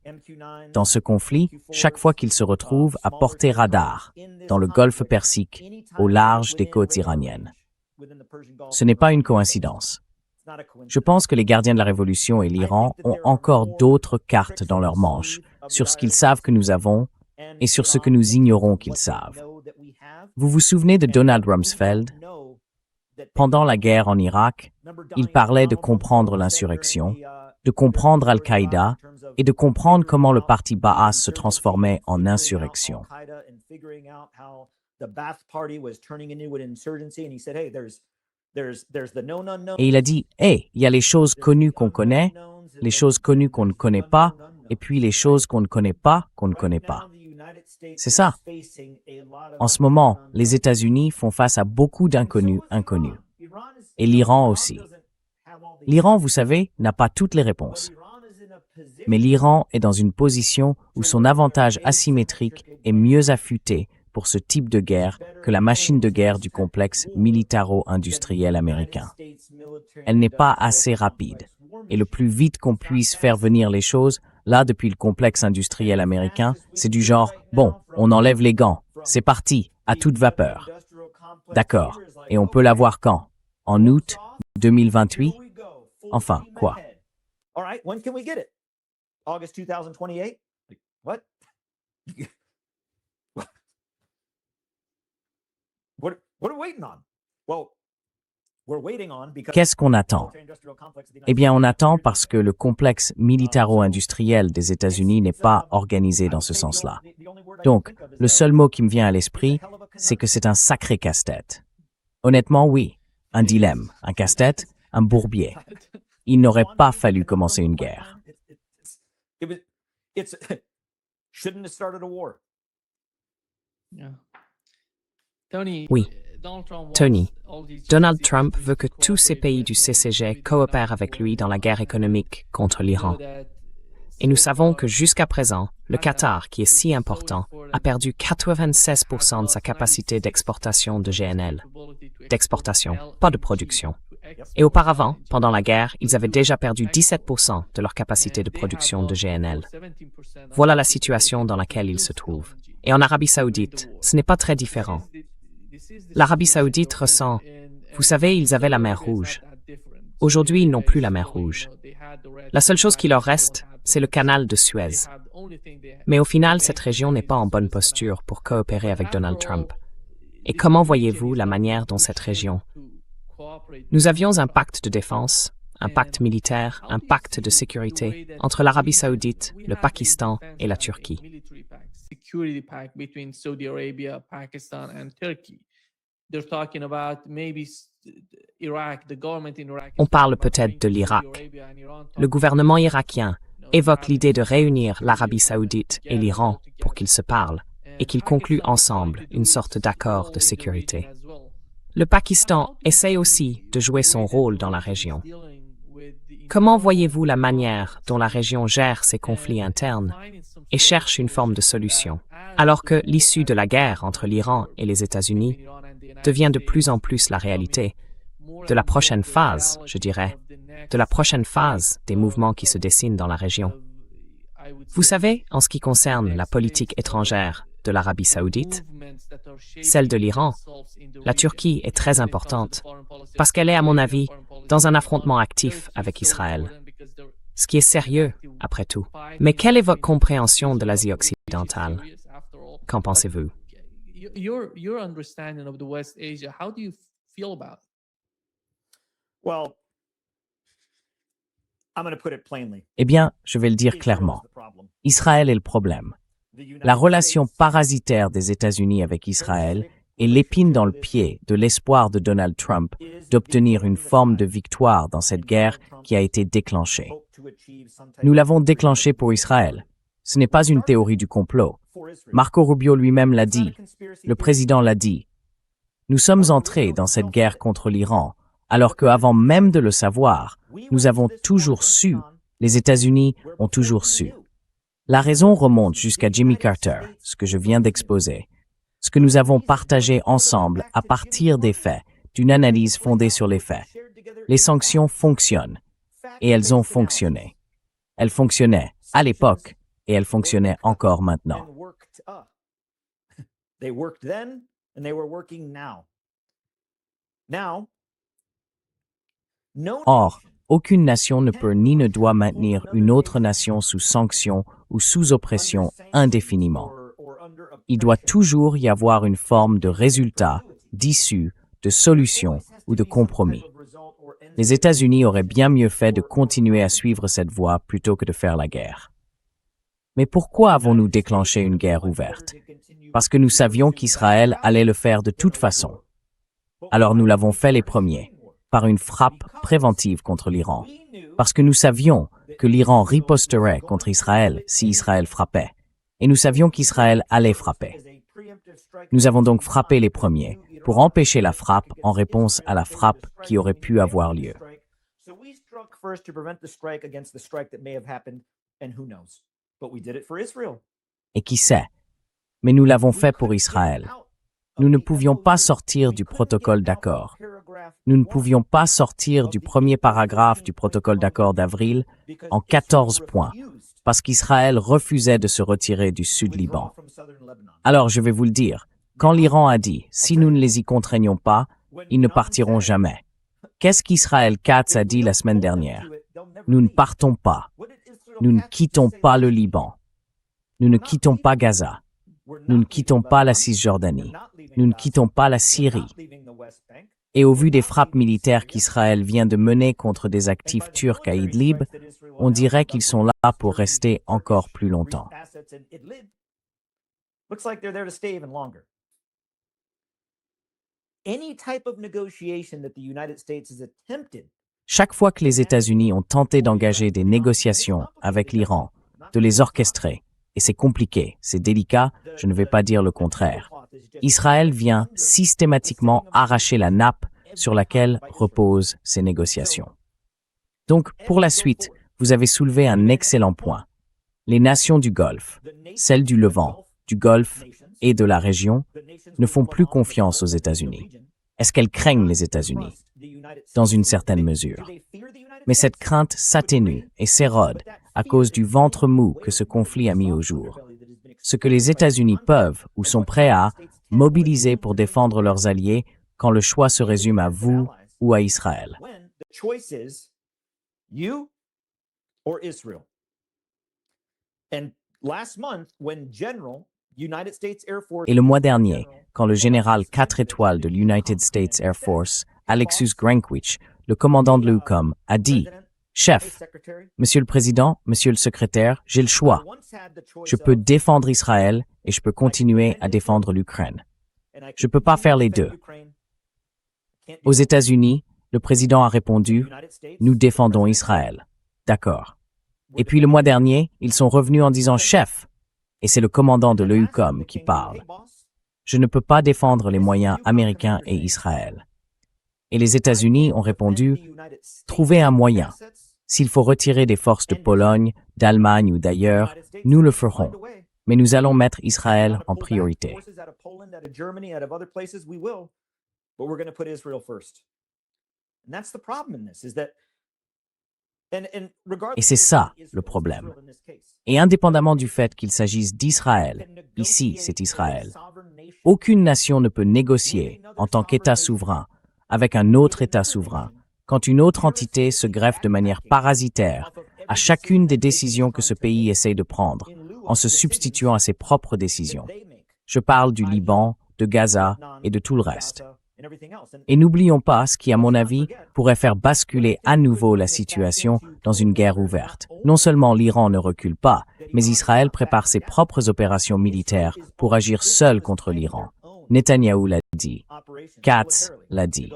S2: Dans ce conflit, chaque fois qu'ils se retrouvent à portée radar, dans le golfe Persique, au large des côtes iraniennes. Ce n'est pas une coïncidence. Je pense que les gardiens de la Révolution et l'Iran ont encore d'autres cartes dans leur manche sur ce qu'ils savent que nous avons et sur ce que nous ignorons qu'ils savent. Vous vous souvenez de Donald Rumsfeld? Pendant la guerre en Irak, il parlait de comprendre l'insurrection, de comprendre Al-Qaïda et de comprendre comment le parti Baas se transformait en insurrection. Et il a dit, hey, il y a les choses connues qu'on connaît, les choses connues qu'on ne connaît pas, et puis les choses qu'on ne connaît pas qu'on ne connaît pas. C'est ça. En ce moment, les États-Unis font face à beaucoup d'inconnus inconnus. Et l'Iran aussi. L'Iran, vous savez, n'a pas toutes les réponses. Mais l'Iran est dans une position où son avantage asymétrique est mieux affûté pour ce type de guerre que la machine de guerre du complexe militaro-industriel américain. Elle n'est pas assez rapide. Et le plus vite qu'on puisse faire venir les choses, là, depuis le complexe industriel américain, c'est du genre, bon, on enlève les gants, c'est parti, à toute vapeur. D'accord, et on peut l'avoir quand? en août 2028? Enfin, quoi?
S3: All right, when can we get it? August 2028? Like, what? What are we waiting on? Well, we're waiting on because
S2: Qu'est-ce qu'on attend? Eh bien, on attend parce que le complexe militaro-industriel des États-Unis n'est pas organisé dans ce sens-là. Donc, le seul mot qui me vient à l'esprit, c'est que c'est un sacré casse-tête. Honnêtement, oui. Un dilemme, un casse-tête, un bourbier. Il n'aurait pas fallu commencer une guerre.
S3: Shouldn't have started a war.
S4: Yeah. Tony,
S1: Oui.
S4: Donald Trump
S1: Tony,
S4: wants all these
S1: Donald
S4: GCC
S1: Trump
S4: to
S1: veut que tous ces pays du CCG
S4: cooperate
S1: coopèrent avec lui dans la guerre économique contre l'Iran. Et nous savons que jusqu'à présent, le Qatar, qui est si important, a perdu 96% de sa capacité d'exportation de GNL. D'exportation, pas de production. Et auparavant, pendant la guerre, ils avaient déjà perdu 17% de leur capacité de production de GNL. Voilà la situation dans laquelle ils se trouvent. Et en Arabie Saoudite, ce n'est pas très différent. L'Arabie Saoudite ressent, vous savez, ils avaient la mer Rouge. Aujourd'hui, ils n'ont plus la mer Rouge. La seule chose qui leur reste, c'est le canal de Suez. Mais au final, cette région n'est pas en bonne posture pour coopérer avec Donald Trump. Et comment voyez-vous la manière dont cette région... Nous avions un pacte de défense, un pacte militaire, un pacte de sécurité entre l'Arabie Saoudite, le Pakistan et la Turquie.
S4: Security pact between Saudi Arabia, Pakistan, and Turkey. They're talking about maybe Iraq, the government in Iraq.
S1: On parle peut-être de l'Irak. Le gouvernement irakien évoque l'idée de réunir l'Arabie Saoudite et l'Iran pour qu'ils se parlent et qu'ils concluent ensemble une sorte d'accord de sécurité. Le Pakistan essaie aussi de jouer son rôle dans la région. Comment voyez-vous la manière dont la région gère ses conflits internes et cherche une forme de solution, alors que l'issue de la guerre entre l'Iran et les États-Unis devient de plus en plus la réalité, de la prochaine phase, je dirais, de la prochaine phase des mouvements qui se dessinent dans la région? Vous savez, en ce qui concerne la politique étrangère de l'Arabie Saoudite, celle de l'Iran, la Turquie est très importante parce qu'elle est, à mon avis, dans un affrontement actif avec Israël. Ce qui est sérieux, après tout. Mais quelle est votre compréhension de l'Asie occidentale? Qu'en pensez-vous?
S4: Your understanding of the West Asia, how do you feel about it?
S3: Well, I'm going to put it plainly.
S2: Eh bien, je vais le dire clairement. Israël est le problème. La relation parasitaire des États-Unis avec Israël est l'épine dans le pied de l'espoir de Donald Trump d'obtenir une forme de victoire dans cette guerre qui a été déclenchée. Nous l'avons déclenchée pour Israël. Ce n'est pas une théorie du complot. Marco Rubio lui-même l'a dit. Le président l'a dit. Nous sommes entrés dans cette guerre contre l'Iran, alors qu'avant même de le savoir, nous avons toujours su, les États-Unis ont toujours su. La raison remonte jusqu'à Jimmy Carter, ce que je viens d'exposer, ce que nous avons partagé ensemble à partir des faits, d'une analyse fondée sur les faits. Les sanctions fonctionnent, et elles ont fonctionné. Elles fonctionnaient à l'époque, et elles fonctionnaient encore maintenant.
S3: They worked then, and they were working now.
S2: Or, aucune nation ne peut ni ne doit maintenir une autre nation sous sanction ou sous oppression indéfiniment. Il doit toujours y avoir une forme de résultat, d'issue, de solution ou de compromis. Les États-Unis auraient bien mieux fait de continuer à suivre cette voie plutôt que de faire la guerre. Mais pourquoi avons-nous déclenché une guerre ouverte? Parce que nous savions qu'Israël allait le faire de toute façon. Alors nous l'avons fait les premiers, par une frappe préventive contre l'Iran, parce que nous savions que l'Iran riposterait contre Israël si Israël frappait, et nous savions qu'Israël allait frapper. Nous avons donc frappé les premiers, pour empêcher la frappe en réponse à la frappe qui aurait pu avoir lieu. Et qui sait? Mais nous l'avons fait pour Israël. Nous ne pouvions pas sortir du protocole d'accord. Nous ne pouvions pas sortir du premier paragraphe du protocole d'accord d'avril en 14 points, parce qu'Israël refusait de se retirer du Sud-Liban. Alors je vais vous le dire, quand l'Iran a dit « si nous ne les y contraignons pas, ils ne partiront jamais », Qu'est-ce qu'Israël Katz a dit la semaine dernière? Nous ne partons pas. Nous ne quittons pas le Liban. Nous ne quittons pas Gaza. Nous ne quittons pas la Cisjordanie. Nous ne quittons pas la Syrie. Et au vu des frappes militaires qu'Israël vient de mener contre des actifs turcs à Idlib, on dirait qu'ils sont là pour rester encore plus longtemps.
S3: Looks like they're there to stay even longer. Any type of negotiation that the United States has attempted.
S2: Chaque fois que les États-Unis ont tenté d'engager des négociations avec l'Iran, de les orchestrer, et c'est compliqué, c'est délicat, je ne vais pas dire le contraire, Israël vient systématiquement arracher la nappe sur laquelle reposent ces négociations. Donc, pour la suite, vous avez soulevé un excellent point. Les nations du Golfe, celles du Levant, du Golfe et de la région, ne font plus confiance aux États-Unis. Est-ce qu'elles craignent les États-Unis? Dans une certaine mesure. Mais cette crainte s'atténue et s'érode à cause du ventre mou que ce conflit a mis au jour. Ce que les États-Unis peuvent ou sont prêts à mobiliser pour défendre leurs alliés quand le choix se résume à vous ou à Israël. Et le mois dernier, quand le général 4 étoiles de l'United States Air Force, Alexus Grankwich, le commandant de l'EUCOM, a dit « Chef, Monsieur le Président, Monsieur le Secrétaire, j'ai le choix. Je peux défendre Israël et je peux continuer à défendre l'Ukraine. Je ne peux pas faire les deux. » Aux États-Unis, le président a répondu « Nous défendons Israël. » D'accord. Et puis le mois dernier, ils sont revenus en disant « Chef, et c'est le commandant de l'EUCOM qui parle. Je ne peux pas défendre les moyens américains et Israël. » Et les États-Unis ont répondu « Trouvez un moyen. S'il faut retirer des forces de Pologne, d'Allemagne ou d'ailleurs, nous le ferons. Mais nous allons mettre Israël en priorité. » Et c'est ça le problème. Et indépendamment du fait qu'il s'agisse d'Israël, ici c'est Israël, aucune nation ne peut négocier en tant qu'État souverain avec un autre État souverain quand une autre entité se greffe de manière parasitaire à chacune des décisions que ce pays essaie de prendre en se substituant à ses propres décisions. Je parle du Liban, de Gaza et de tout le reste. Et n'oublions pas ce qui, à mon avis, pourrait faire basculer à nouveau la situation dans une guerre ouverte. Non seulement l'Iran ne recule pas, mais Israël prépare ses propres opérations militaires pour agir seul contre l'Iran. Netanyahou l'a dit. Katz l'a dit.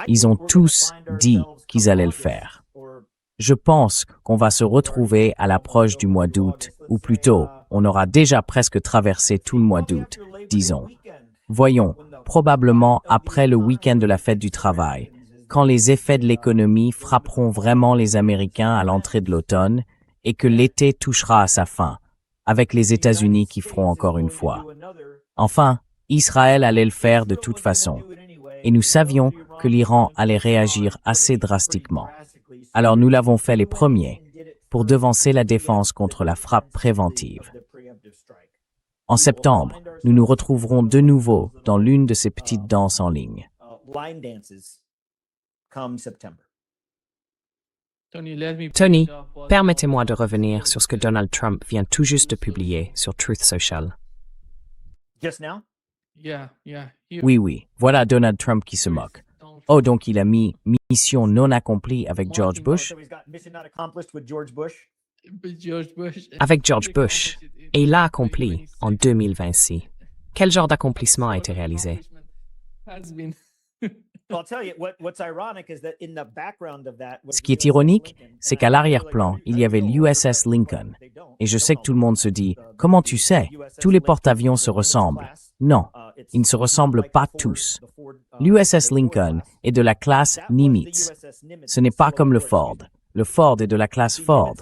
S2: Ils ont tous dit qu'ils allaient le faire. Je pense qu'on va se retrouver à l'approche du mois d'août, ou plutôt, on aura déjà presque traversé tout le mois d'août, disons. Voyons, probablement après le week-end de la fête du travail, quand les effets de l'économie frapperont vraiment les Américains à l'entrée de l'automne et que l'été touchera à sa fin, avec les États-Unis qui feront encore une fois. Enfin, Israël allait le faire de toute façon, et nous savions que l'Iran allait réagir assez drastiquement. Alors nous l'avons fait les premiers pour devancer la défense contre la frappe préventive. En septembre, nous nous retrouverons de nouveau dans l'une de ces petites danses en ligne.
S1: Tony, permettez-moi de revenir sur ce que Donald Trump vient tout juste de publier sur Truth Social.
S2: Oui, voilà Donald Trump qui se moque. Oh, donc il a mis mission non accomplie avec George Bush?
S1: Avec George Bush, et il l'a accompli en 2026. Quel genre d'accomplissement a été réalisé?
S2: Ce qui est ironique, c'est qu'à l'arrière-plan, il y avait l'USS Lincoln. Et je sais que tout le monde se dit, comment tu sais? Tous les porte-avions se ressemblent. Non, ils ne se ressemblent pas tous. L'USS Lincoln est de la classe Nimitz. Ce n'est pas comme le Ford. Le Ford est de la classe Ford.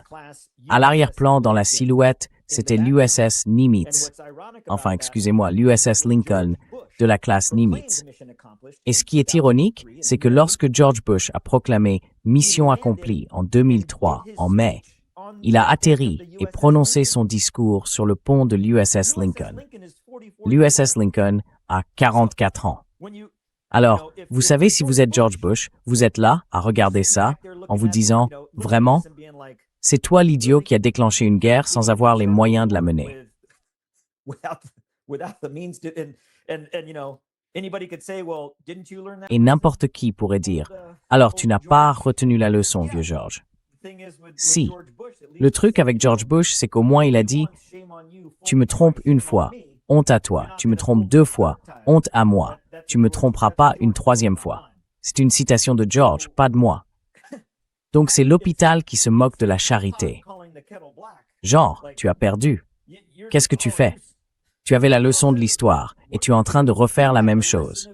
S2: À l'arrière-plan, dans la silhouette, c'était l'USS Nimitz. Enfin, excusez-moi, l'USS Lincoln de la classe Nimitz. Et ce qui est ironique, c'est que lorsque George Bush a proclamé « mission accomplie » en 2003, en mai, Il a atterri et prononcé son discours sur le pont de l'USS Lincoln. L'USS Lincoln a 44 ans. Alors, vous savez, si vous êtes George Bush, vous êtes là à regarder ça en vous disant « Vraiment ? C'est toi l'idiot qui a déclenché une guerre sans avoir les moyens de la mener. » Et n'importe qui pourrait dire « Alors, tu n'as pas retenu la leçon, vieux George. » Si. Le truc avec George Bush, c'est qu'au moins il a dit « Tu me trompes une fois, honte à toi. Tu me trompes 2 fois, honte à moi. Tu me tromperas pas une 3e fois. » C'est une citation de George, pas de moi. Donc c'est l'hôpital qui se moque de la charité. Genre, tu as perdu. Qu'est-ce que tu fais? Tu avais la leçon de l'histoire et tu es en train de refaire la même chose.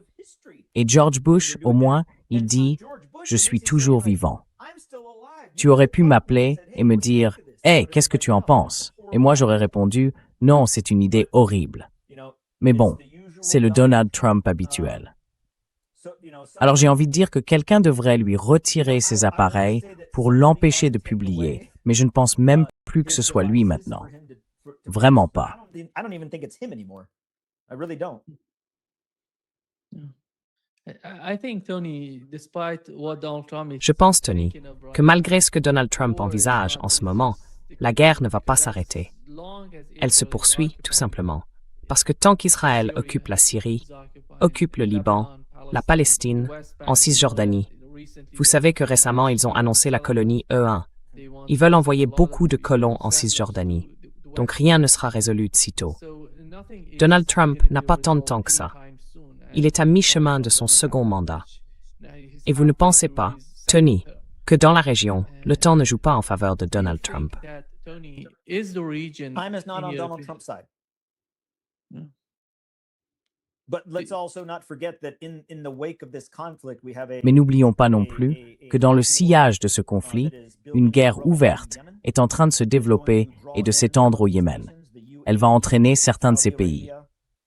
S2: Et George Bush, au moins, il dit « Je suis toujours vivant. » Tu aurais pu m'appeler et me dire « Hey, qu'est-ce que tu en penses ?» Et moi j'aurais répondu « Non, c'est une idée horrible. » Mais bon, c'est le Donald Trump habituel. Alors j'ai envie de dire que quelqu'un devrait lui retirer ses appareils pour l'empêcher de publier, mais je ne pense même plus que ce soit lui maintenant. Vraiment pas.
S1: Je pense, Tony, que malgré ce que Donald Trump envisage en ce moment, la guerre ne va pas s'arrêter. Elle se poursuit, tout simplement, parce que tant qu'Israël occupe la Syrie, occupe le Liban, la Palestine, en Cisjordanie, vous savez que récemment ils ont annoncé la colonie E1. Ils veulent envoyer beaucoup de colons en Cisjordanie, donc rien ne sera résolu de sitôt. Donald Trump n'a pas tant de temps que ça. Il est à mi-chemin de son second mandat. Et vous ne pensez pas, Tony, que dans la région, le temps ne joue pas en faveur de Donald Trump.
S3: Time is not on Donald Trump's side. But let's also not forget that in the wake of this conflict, we have a.
S2: Mais n'oublions pas non plus que dans le sillage de ce conflit, une guerre ouverte est en train de se développer et de s'étendre au Yémen. Elle va entraîner certains de ces pays.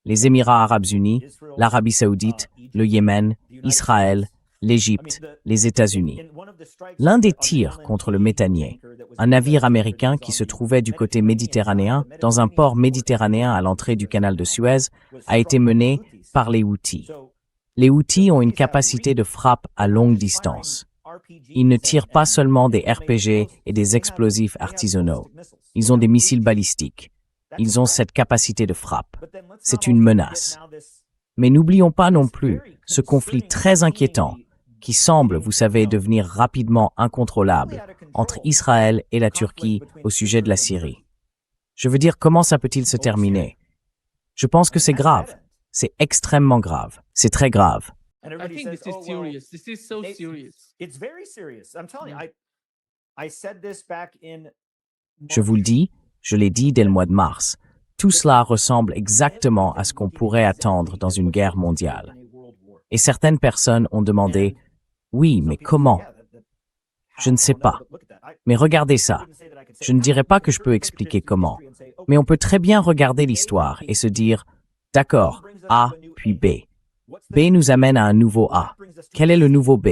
S2: Les Émirats arabes unis, l'Arabie saoudite, le Yémen, Israël, l'Égypte, les États-Unis. L'un des tirs contre le Méthanier, un navire américain qui se trouvait du côté méditerranéen, dans un port méditerranéen à l'entrée du canal de Suez, a été mené par les Houthis. Les Houthis ont une capacité de frappe à longue distance. Ils ne tirent pas seulement des RPG et des explosifs artisanaux. Ils ont des missiles balistiques. Ils ont cette capacité de frappe. C'est une menace. Mais n'oublions pas non plus ce conflit très inquiétant qui semble, vous savez, devenir rapidement incontrôlable entre Israël et la Turquie au sujet de la Syrie. Je veux dire, comment ça peut-il se terminer? Je pense que c'est grave. C'est extrêmement grave. C'est très grave.
S4: I think this is serious. This is so serious.
S3: It's very serious. I'm telling you, I said this back in.
S2: Je vous le dis, je l'ai dit dès le mois de mars. Tout cela ressemble exactement à ce qu'on pourrait attendre dans une guerre mondiale. Et certaines personnes ont demandé « Oui, mais comment ?» Je ne sais pas. Mais regardez ça. Je ne dirais pas que je peux expliquer comment. Mais on peut très bien regarder l'histoire et se dire « D'accord, A, puis B. B nous amène à un nouveau A. Quel est le nouveau B?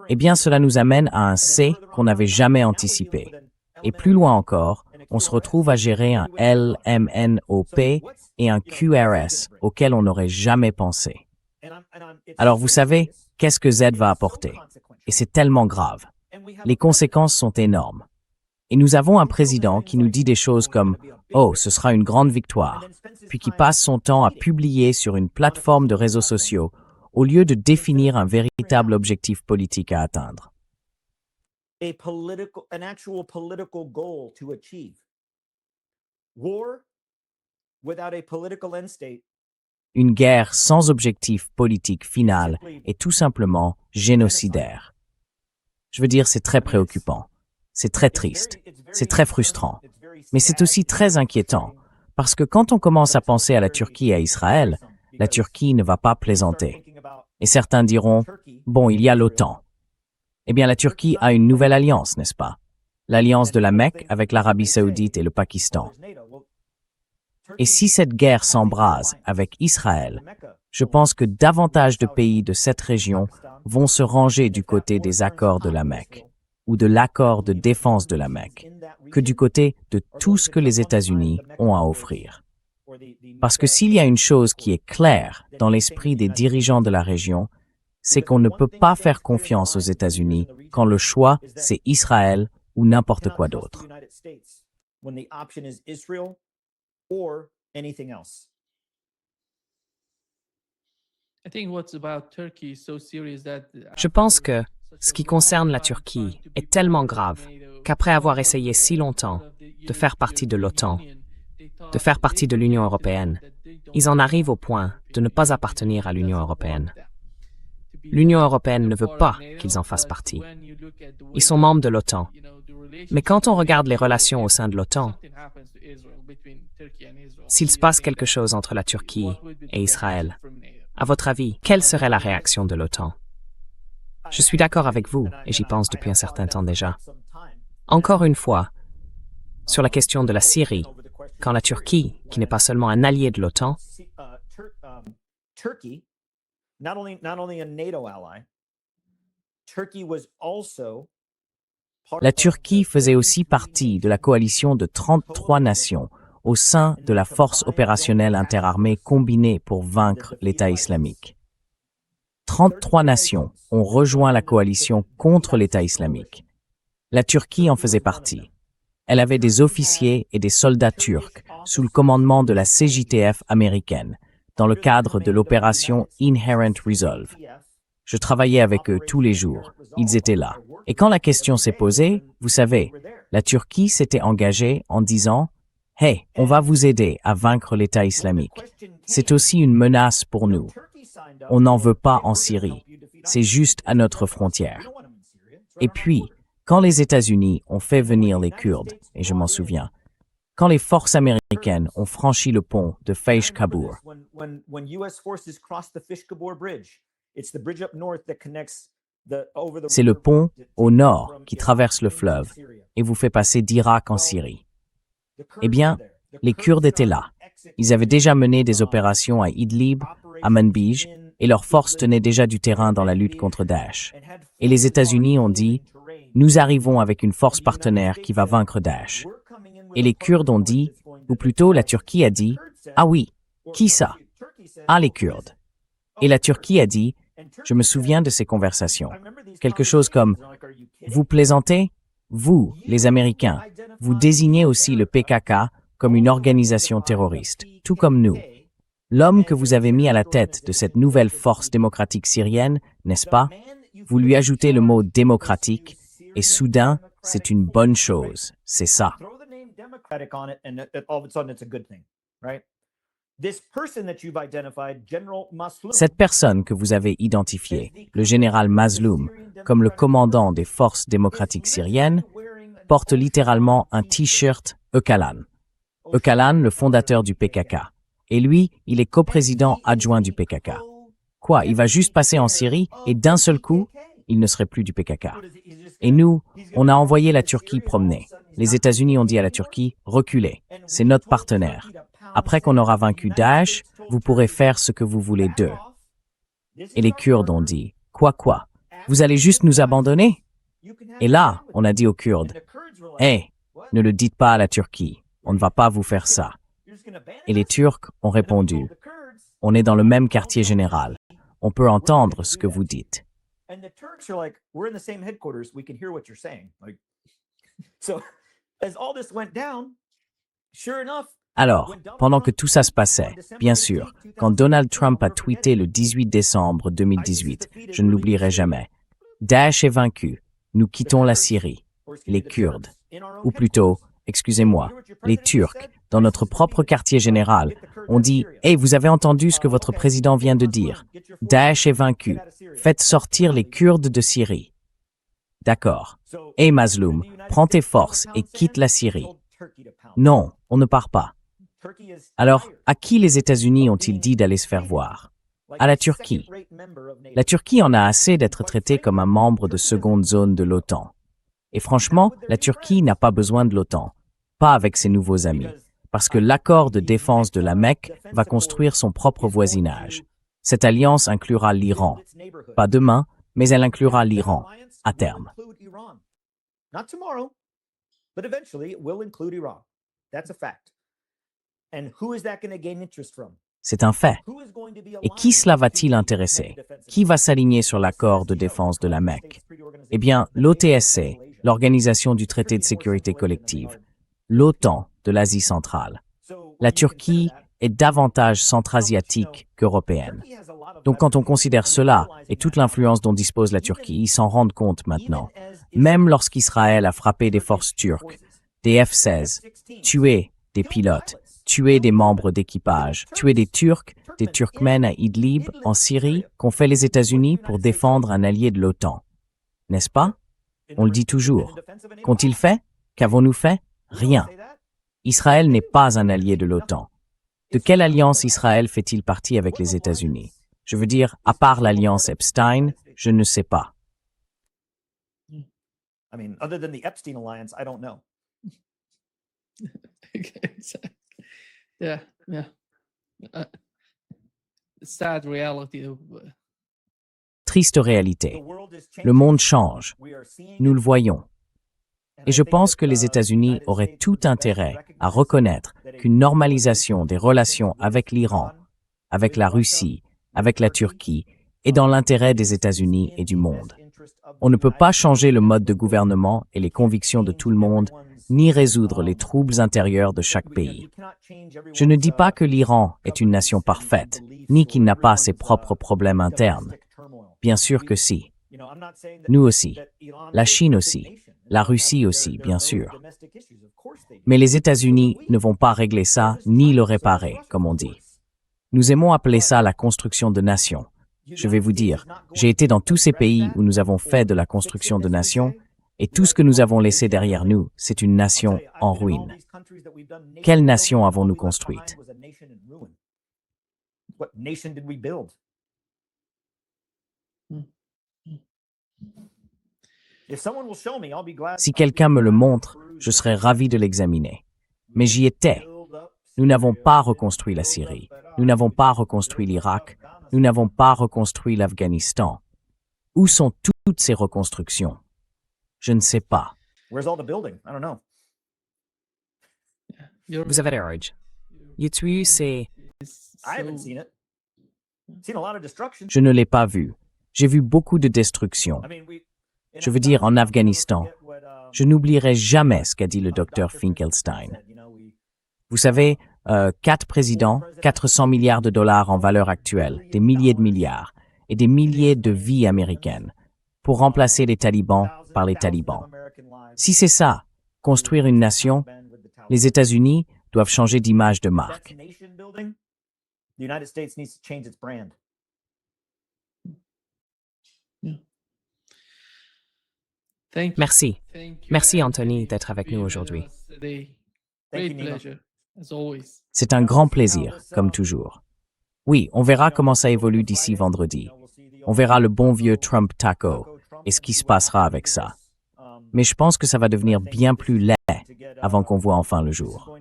S2: Eh bien, cela nous amène à un C qu'on n'avait jamais anticipé. Et plus loin encore, on se retrouve à gérer un LMNOP et un QRS auquel on n'aurait jamais pensé. Alors vous savez, qu'est-ce que Z va apporter? Et c'est tellement grave. Les conséquences sont énormes. Et nous avons un président qui nous dit des choses comme « Oh, ce sera une grande victoire », puis qui passe son temps à publier sur une plateforme de réseaux sociaux au lieu de définir un véritable objectif politique à atteindre.
S3: An actual political goal to achieve. War without a political end state.
S2: Une guerre sans objectif politique final est tout simplement génocidaire. Je veux dire, c'est très préoccupant. C'est très triste. C'est très frustrant. Mais c'est aussi très inquiétant, parce que quand on commence à penser à la Turquie et à Israël, la Turquie ne va pas plaisanter. Et certains diront, bon, il y a l'OTAN. Eh bien, la Turquie a une nouvelle alliance, n'est-ce pas? L'alliance de la Mecque avec l'Arabie saoudite et le Pakistan. Et si cette guerre s'embrase avec Israël, je pense que davantage de pays de cette région vont se ranger du côté des accords de la Mecque. ou de l'accord de défense de la Mecque que du côté de tout ce que les États-Unis ont à offrir. Parce que s'il y a une chose qui est claire dans l'esprit des dirigeants de la région, c'est qu'on ne peut pas faire confiance aux États-Unis quand le choix, c'est Israël ou n'importe quoi d'autre.
S1: Je pense que ce qui concerne la Turquie est tellement grave qu'après avoir essayé si longtemps de faire partie de l'OTAN, de faire partie de l'Union européenne, ils en arrivent au point de ne pas appartenir à l'Union européenne. L'Union européenne ne veut pas qu'ils en fassent partie. Ils sont membres de l'OTAN. Mais quand on regarde les relations au sein de l'OTAN, s'il se passe quelque chose entre la Turquie et Israël, à votre avis, quelle serait la réaction de l'OTAN? Je suis d'accord avec vous, et j'y pense depuis un certain temps déjà. Encore une fois, sur la question de la Syrie, quand la Turquie, qui n'est pas seulement un allié de l'OTAN,
S2: la Turquie faisait aussi partie de la coalition de 33 nations au sein de la force opérationnelle interarmée combinée pour vaincre l'État islamique. 33 nations ont rejoint la coalition contre l'État islamique. La Turquie en faisait partie. Elle avait des officiers et des soldats turcs sous le commandement de la CJTF américaine, dans le cadre de l'opération Inherent Resolve. Je travaillais avec eux tous les jours. Ils étaient là. Et quand la question s'est posée, vous savez, la Turquie s'était engagée en disant « Hey, on va vous aider à vaincre l'État islamique. C'est aussi une menace pour nous. On n'en veut pas en Syrie. C'est juste à notre frontière. » Et puis, quand les États-Unis ont fait venir les Kurdes, et je m'en souviens, quand les forces américaines ont franchi le pont de Faish Kabour, c'est le pont au nord qui traverse le fleuve et vous fait passer d'Irak en Syrie. Eh bien, les Kurdes étaient là. Ils avaient déjà mené des opérations à Idlib, à Manbij, et leurs forces tenaient déjà du terrain dans la lutte contre Daesh. Et les États-Unis ont dit « Nous arrivons avec une force partenaire qui va vaincre Daesh. » Et les Kurdes ont dit, ou plutôt la Turquie a dit « Ah oui, qui ça? Ah, les Kurdes. » Et la Turquie a dit, je me souviens de ces conversations, quelque chose comme « Vous plaisantez? Vous, les Américains, vous désignez aussi le PKK comme une organisation terroriste, tout comme nous. L'homme que vous avez mis à la tête de cette nouvelle force démocratique syrienne, n'est-ce pas? Vous lui ajoutez le mot démocratique, et soudain, c'est une bonne chose, c'est ça. » Cette personne que vous avez identifiée, le général Mazloum, comme le commandant des forces démocratiques syriennes, porte littéralement un t-shirt Öcalan. Öcalan, le fondateur du PKK. Et lui, il est coprésident adjoint du PKK. Quoi, il va juste passer en Syrie et d'un seul coup, il ne serait plus du PKK. Et nous, on a envoyé la Turquie promener. Les États-Unis ont dit à la Turquie, reculez, c'est notre partenaire. Après qu'on aura vaincu Daesh, vous pourrez faire ce que vous voulez d'eux. Et les Kurdes ont dit, quoi, vous allez juste nous abandonner? Et là, on a dit aux Kurdes, hey, ne le dites pas à la Turquie, on ne va pas vous faire ça. Et les Turcs ont répondu, on est dans le même quartier général, on peut entendre ce que vous dites. Alors, pendant que tout ça se passait, bien sûr, quand Donald Trump a tweeté le 18 décembre 2018, je ne l'oublierai jamais, Daesh est vaincu, nous quittons la Syrie, les Kurdes, ou plutôt, excusez-moi, les Turcs, dans notre propre quartier général, ont dit « Hey, vous avez entendu ce que votre président vient de dire. Daesh est vaincu. Faites sortir les Kurdes de Syrie. » D'accord. Hey Mazloum, prends tes forces et quitte la Syrie. Non, on ne part pas. Alors, à qui les États-Unis ont-ils dit d'aller se faire voir? À la Turquie. La Turquie en a assez d'être traitée comme un membre de seconde zone de l'OTAN. Et franchement, la Turquie n'a pas besoin de l'OTAN, pas avec ses nouveaux amis, parce que l'accord de défense de la Mecque va construire son propre voisinage. Cette alliance inclura l'Iran, pas demain, mais elle inclura l'Iran, à terme.
S3: Not tomorrow, but eventually it will include Iran. That's a fact. And who is that going to gain interest from?
S2: C'est un fait.
S3: Who is going to be
S2: Et qui cela va-t-il intéresser? Qui va s'aligner sur l'accord de défense de la Mecque? Eh bien, l'OTSC, l'Organisation du traité de sécurité collective, l'OTAN de l'Asie centrale. La Turquie est davantage centra-asiatique qu'européenne. Donc quand on considère cela et toute l'influence dont dispose la Turquie, ils s'en rendent compte maintenant. Même lorsqu'Israël a frappé des forces turques, des F-16, tué des pilotes, tué des membres d'équipage, tué des Turcs, des Turkmènes à Idlib, en Syrie, qu'ont fait les États-Unis pour défendre un allié de l'OTAN. N'est-ce pas? On le dit toujours. Qu'ont-ils fait? Qu'avons-nous fait? Rien. Israël n'est pas un allié de l'OTAN. De quelle alliance Israël fait-il partie avec les États-Unis? Je veux dire, à part l'alliance Epstein, je ne sais pas.
S3: I mean, other than the Epstein alliance, I don't know.
S4: Exactly. Yeah. Sad reality.
S2: Triste réalité. Le monde change. Nous le voyons. Et je pense que les États-Unis auraient tout intérêt à reconnaître qu'une normalisation des relations avec l'Iran, avec la Russie, avec la Turquie est dans l'intérêt des États-Unis et du monde. On ne peut pas changer le mode de gouvernement et les convictions de tout le monde, ni résoudre les troubles intérieurs de chaque pays. Je ne dis pas que l'Iran est une nation parfaite, ni qu'il n'a pas ses propres problèmes internes. Bien sûr que si. Nous aussi. La Chine aussi. La Russie aussi, bien sûr. Mais les États-Unis ne vont pas régler ça, ni le réparer, comme on dit. Nous aimons appeler ça la construction de nations. Je vais vous dire, j'ai été dans tous ces pays où nous avons fait de la construction de nations, et tout ce que nous avons laissé derrière nous, c'est une nation en ruine. Quelle nation avons-nous construite?
S3: What nation did we build? If someone will show me, I'll be glad.
S2: Si quelqu'un me le montre, je serai ravi de l'examiner. Mais j'y étais. Nous n'avons pas reconstruit la Syrie. Nous n'avons pas reconstruit l'Irak. Nous n'avons pas reconstruit l'Afghanistan. Où sont toutes ces reconstructions? Je ne sais pas.
S3: Where's all the building? I don't know.
S1: Vous avez George. Y c'est...
S3: I haven't seen it. Seen a lot of destruction.
S2: Je ne l'ai pas vu. J'ai vu beaucoup de destruction.
S3: I mean,
S2: Je veux dire, en Afghanistan. Je n'oublierai jamais ce qu'a dit le docteur Finkelstein. Vous savez, 4 présidents, 400 milliards de dollars en valeur actuelle, des milliers de milliards, et des milliers de vies américaines, pour remplacer les talibans par les talibans. Si c'est ça, construire une nation, les États-Unis doivent changer d'image de marque.
S3: The United States needs to change its brand.
S1: Merci. Merci, Anthony, d'être avec nous aujourd'hui.
S3: Thank you, Nima.
S2: C'est un grand plaisir, comme toujours. Oui, on verra comment ça évolue d'ici vendredi. On verra le bon vieux Trump taco et ce qui se passera avec ça. Mais je pense que ça va devenir bien plus laid avant qu'on voit enfin le jour.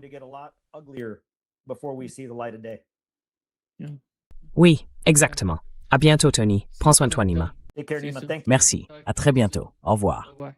S1: Oui, exactement. À bientôt, Tony. Prends soin de toi, Nima.
S3: Take care, Nima. Thank you.
S2: Merci. À très bientôt. Au revoir.
S4: Bye.